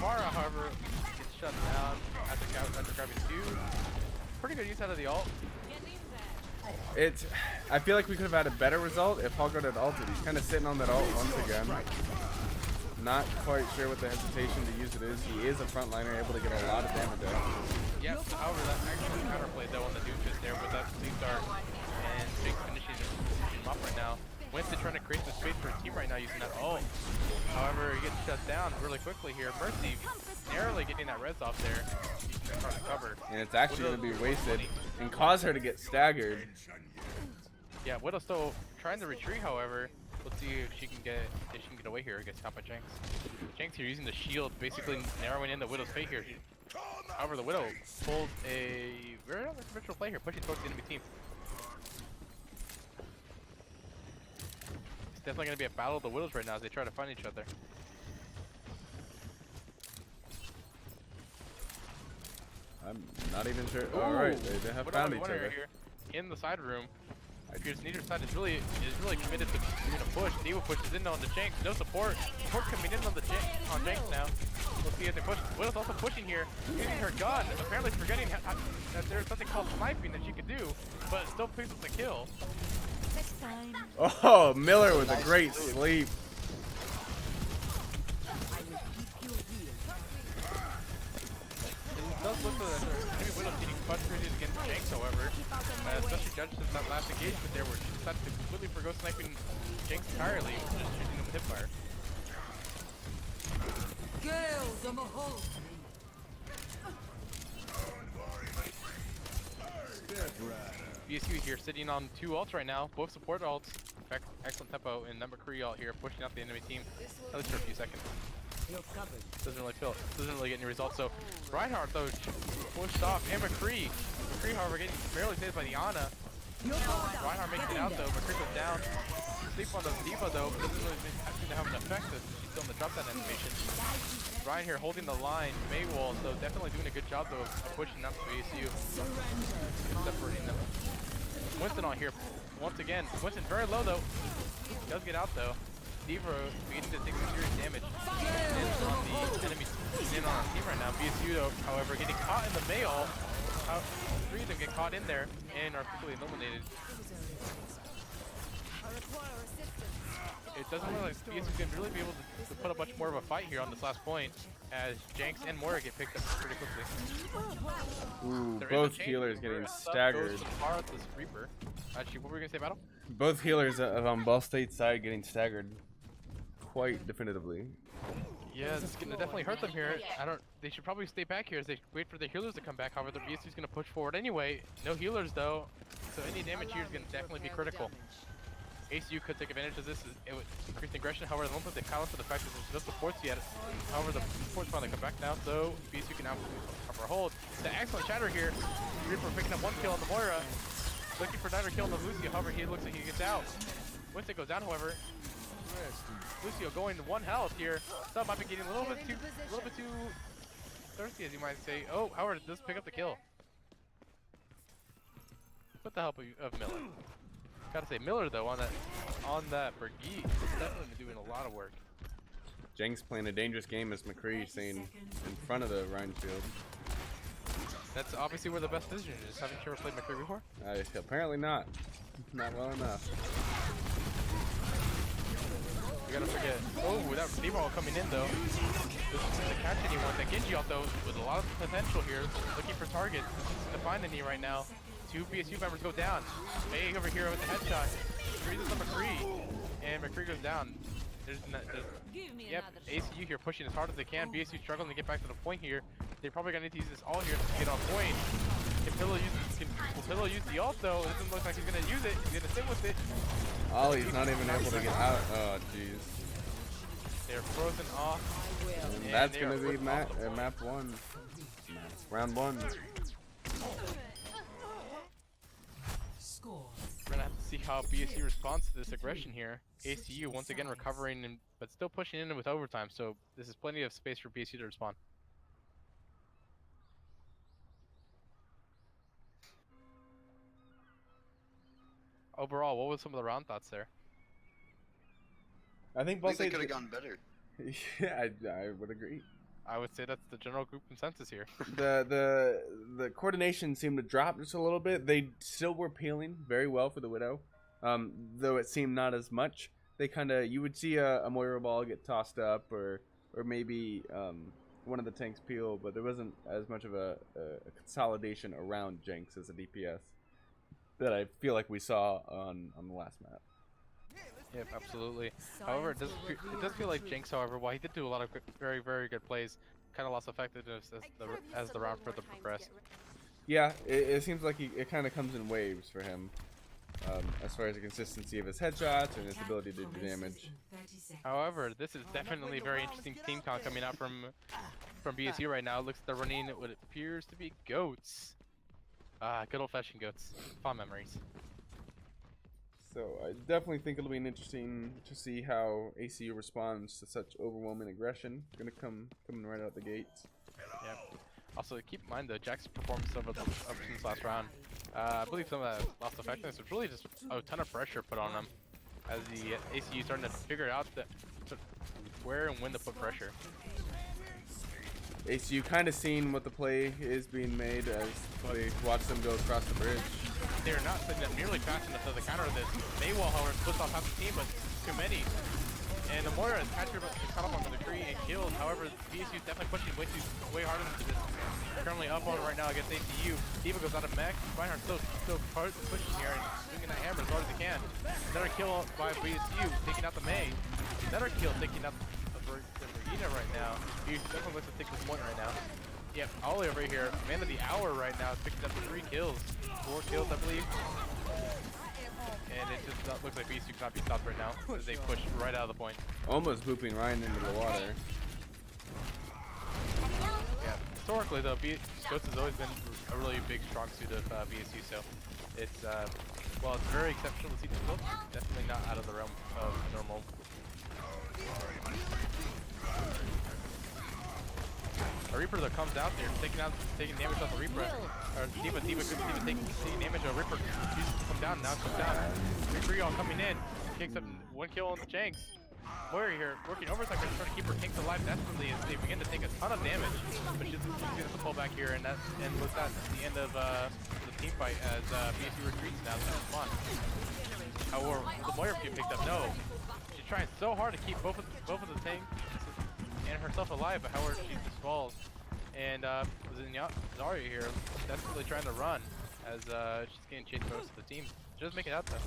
S2: Mara, however, gets shut down after grabbing 2. Pretty good use out of the ult.
S1: I feel like we could have had a better result if Hallgard had ulted. He's kind of sitting on that ult once again. Not quite sure what the hesitation to use it is. He is a frontliner, able to get a lot of damage out.
S2: Yep, however, that actually counterplay though on the Doomfist there with that sleep dart. And Jenks finishing him up right now. Winston trying to create some space for his team right now using that ult. However, he gets shut down really quickly here. Mercy narrowly getting that res off there. Trying to cover.
S1: And it's actually going to be wasted and cause her to get staggered.
S2: Yeah, Widow's still trying to retreat, however. Let's see if she can get away here against Kappa Jenks. Jenks here using the shield, basically narrowing in the Widow's fate here. However, the Widow pulls a very unconventional play here, pushing towards the enemy team. It's definitely going to be a battle of the Widows right now as they try to find each other.
S1: I'm not even sure. Alright, they have found each other.
S2: Here in the side room. Appears neither side is really committed to doing a push. Diva pushes in on the Jenks. No support. Support coming in on Jenks now. We'll see if they push. Widow's also pushing here, using her gun. Apparently forgetting that there's something called sniping that she could do, but still picks up the kill.
S1: Oh, Miller with a great sleep.
S2: It does look like maybe Widow's getting frustrated against Jenks, however, especially judged since that last engagement there where she decided to completely forgo sniping Jenks entirely, just shooting him with hipfire. BSU here sitting on 2 ults right now, both support ults. excellent tempo, and number McCree out here pushing out the enemy team, at least for a few seconds. Doesn't really get any results. So Reinhardt though pushed off, and McCree, however, getting barely saved by the Ana. Reinhardt makes it out though. McCree goes down. Sleep on the Diva though, but doesn't really seem to have an effect. She's still in the drop down animation. Ryan here holding the line, Maywall, so definitely doing a good job though of pushing up to ASU, separating them. Winston on here once again. Winston very low though. Does get out though. Diva beginning to take some serious damage. And on the enemy in on our team right now. BSU though, however, getting caught in the mail. Three of them get caught in there and are quickly eliminated. It doesn't look like BSU can really be able to put up much more of a fight here on this last point, as Jenks and Moira get picked up pretty quickly.
S1: Ooh, both healers getting staggered.
S2: This Reaper. Actually, what were we gonna say, Battle?
S1: Both healers on Ball State's side getting staggered quite definitively.
S2: Yeah, this is gonna definitely hurt them here. They should probably stay back here as they wait for the healers to come back. However, the BSU is gonna push forward anyway. No healers though, so any damage here is gonna definitely be critical. ACU could take advantage of this. It would increase aggression. However, I don't think they balance the fact that there's no supports yet. However, the supports finally come back now, so BSU can now cover a hold. The excellent shatter here. Reaper picking up one kill on the Moira. Looking for another kill on the Lucio. However, he looks like he gets out. Winston goes down, however. Lucio going to 1 health here. Sub might be getting a little bit too thirsty, as you might say. Oh, Howard does pick up the kill. With the help of Miller. Gotta say, Miller though on that Brigitte is definitely doing a lot of work.
S1: Jenks playing a dangerous game, as McCree saying in front of the Ryan field.
S2: That's obviously where the best decision is. Haven't you ever played McCree before?
S1: Apparently not. Not well enough.
S2: You gotta forget. Oh, without D-Ball coming in though. This isn't to catch anyone. That Genji out though with a lot of potential here. Looking for targets. Doesn't find any right now. 2 BSU members go down. May over here with the headshot. Freezes on McCree. And McCree goes down. Yep, ACU here pushing as hard as they can. BSU struggling to get back to the point here. They're probably gonna need to use this all here to get on point. Will Pillow use the ult though? It doesn't look like he's gonna use it. He's gonna sit with it.
S1: Oh, he's not even able to get out. Oh, jeez.
S2: They're frozen off.
S1: And that's gonna be map 1. Round 1.
S2: We're gonna have to see how BSU responds to this aggression here. ACU once again recovering, but still pushing in with overtime, so this is plenty of space for BSU to respond. Overall, what was some of the round thoughts there?
S1: I think
S3: I think they could have gone better.
S1: Yeah, I would agree.
S2: I would say that's the general group consensus here.
S1: The coordination seemed to drop just a little bit. They still were peeling very well for the Widow, though it seemed not as much. They you would see a Moira ball get tossed up, or maybe one of the tanks peel, but there wasn't as much of a consolidation around Jenks as a DPS that I feel like we saw on the last map.
S2: Yep, absolutely. However, it does feel like Jenks, however, while he did do a lot of very, very good plays, kind of lost effectiveness as the round further progressed.
S1: Yeah, it seems like it kind of comes in waves for him, as far as the consistency of his headshots and his ability to do damage.
S2: However, this is definitely a very interesting team count coming out from BSU right now. It looks like they're running what appears to be goats. Good old-fashioned goats. Fond memories.
S1: So I definitely think it'll be interesting to see how ACU responds to such overwhelming aggression. It's gonna come coming right out the gates.
S2: Yeah. Also, keep in mind the Jack's performance over this last round. I believe some of that lost effectiveness was really just a ton of pressure put on them, as the ACU starting to figure out where and when to put pressure.
S1: ACU kind of seeing what the play is being made as they watch them go across the bridge.
S2: They're not setting up nearly fast enough to the counter of this. Maywall, however, splits off half the team, but too many. And the Moira is captured, but caught up on the McCree and killed. However, BSU is definitely pushing way harder into this. Currently up on it right now against ACU. Diva goes out of mech. Reinhardt still pushing here and swinging that hammer as hard as he can. Another kill by BSU, taking out the May. Another kill taking out the Regina right now. BSU definitely looks to take this point right now. Yep, Ollie over here, man of the hour right now, is picking up 3 kills. 4 kills, I believe. and it just looks like BSU cannot be stopped right now as they push right out of the point.
S1: Almost booping Ryan into the water.
S2: Yeah, historically though, Ghost has always been a really big strong suit of BSU, so it's well, it's very exceptional to see the Ghost, definitely not out of the realm of normal. A Reaper that comes out there, taking damage off the Reaper, or D.Va taking damage of Reaper. She's come down, now comes down. Reaper all coming in, kicks up 1 kill on the Janks. Moira here, working overtime, trying to keep her tanks alive desperately as they begin to take a ton of damage. But she's going to pull back here, and with that, the end of the team fight as BSU retreats now to the spawn. However, the Moira get picked up, no. She's trying so hard to keep both of the tanks and herself alive, but however she just falls. And Zarya here desperately trying to run as she's getting chased by most of the team. She doesn't make it out though.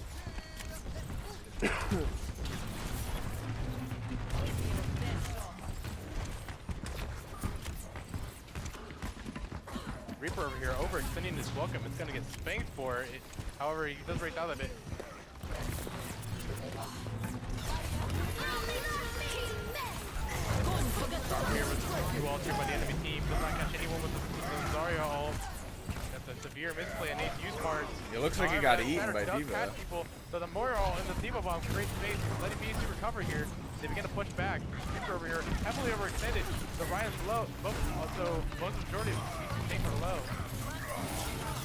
S2: Reaper over here overextending his welcome. It's gonna get spanked for it. However, he does right out of it. Here with the ult here by the enemy team. Does not catch anyone with the Zarya ult. That's a severe misplay on ACU's part.
S1: It looks like he got eaten by D.Va.
S2: So the Moira ult and the D.Va bomb create space, letting BSU recover here. They begin to push back. Reaper over here, heavily overextended. The Ryan's low. Both majority of BSU tanks are low.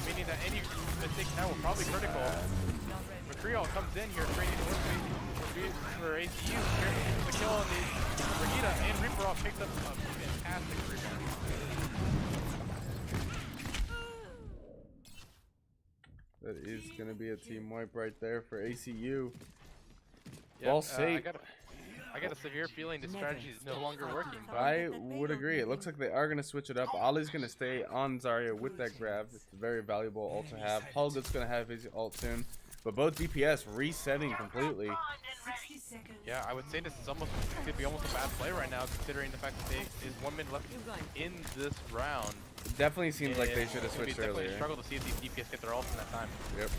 S2: Meaning that any mistake now will probably critical. McCreal comes in here, trading for ACU. Here, the kill on the Brigitte, and Reaper all picks up a fantastic rebound.
S1: That is going to be a team wipe right there for ACU.
S2: Yep,
S1: Ball safe.
S2: I got a severe feeling this strategy is no longer working.
S1: I would agree. It looks like they are going to switch it up. Ollie's going to stay on Zarya with that grab. It's a very valuable ult to have. Hulgut's going to have his ult soon. But both DPS resetting completely.
S2: Yeah, I would say this is could be almost a bad play right now, considering the fact that there's 1 minute left in this round.
S1: It definitely seems like they should have switched
S2: definitely
S1: earlier.
S2: Struggle to see if these DPS get their ults in that time.
S1: Yep.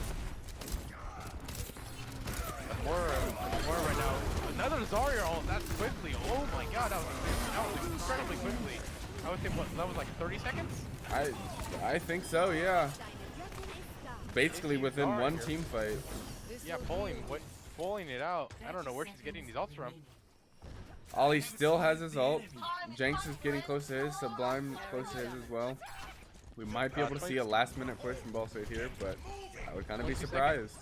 S2: More right now. Another Zarya ult. That's quickly. Oh my god, that was incredibly quickly. I would say that was like 30 seconds.
S1: I think so. Yeah. Basically within one team fight.
S2: Yeah, pulling it out. I don't know where she's getting these ults from.
S1: Ollie still has his ult. Jenks is getting close to his. Sublime close to his as well. We might be able to see a last minute push from Ball State here, but I would kind of be surprised.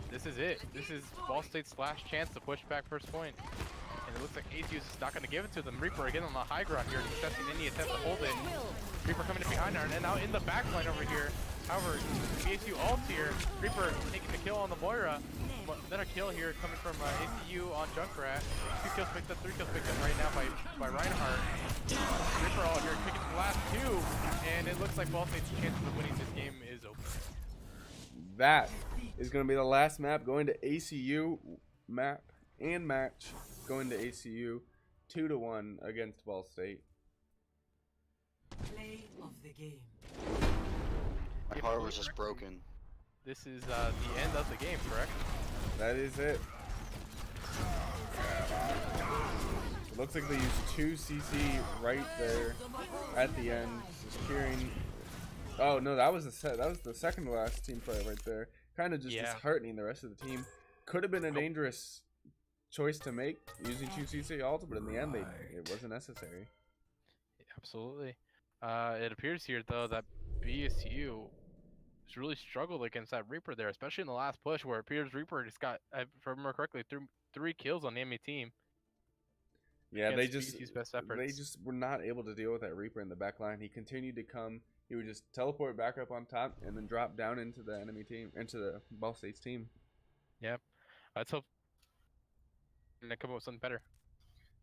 S2: This is it. This is Ball State's last chance to push back first point. And it looks like ACU is not going to give it to them. Reaper again on the high ground here, contesting any attempt to hold it. Reaper coming in behind her, and now in the back line over here. However, BSU ults here. Reaper taking the kill on the Moira. Another kill here coming from ACU on Junkrat. 2 kills picked up, 3 kills picked up right now by Reinhardt. Reaper ult here, picking the last 2. And it looks like Ball State's chances of winning this game is open.
S1: That is going to be the last map going to ACU. Map and match going to ACU 2-1 against Ball State.
S5: Play of the game.
S3: My heart was just broken.
S2: This is the end of the game, correct?
S1: That is it. It looks like they used 2 CC right there at the end, securing. Oh no, that was the second to last team play right there. Kind of just disheartening the rest of the team. Could have been a dangerous choice to make using 2 CC ults, but in the end it wasn't necessary.
S2: Absolutely. It appears here though that BSU has really struggled against that Reaper there, especially in the last push where it appears Reaper just got, if I remember correctly, 3 kills on the enemy team.
S1: Yeah, they
S2: just
S1: were not able to deal with that Reaper in the back line. He continued to come. He would just teleport back up on top and then drop down into the enemy team, into the Ball State's team.
S2: Yep. Let's hope and come up with something better.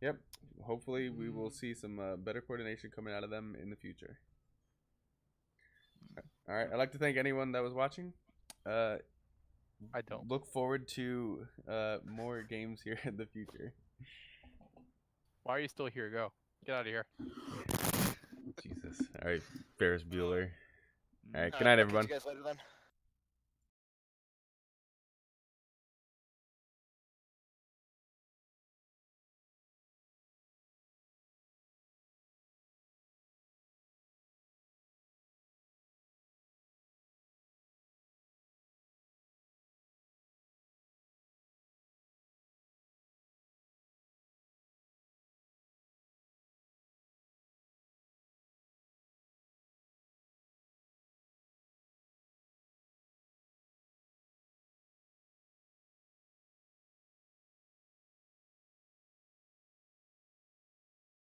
S1: Yep. Hopefully we will see some better coordination coming out of them in the future. All right. I'd like to thank anyone that was watching.
S2: I don't.
S1: Look forward to more games here in the future.
S2: Why are you still here? Go. Get out of here.
S1: Jesus. All right. Ferris Bueller. All right. Good night, everyone.
S3: See you guys later then.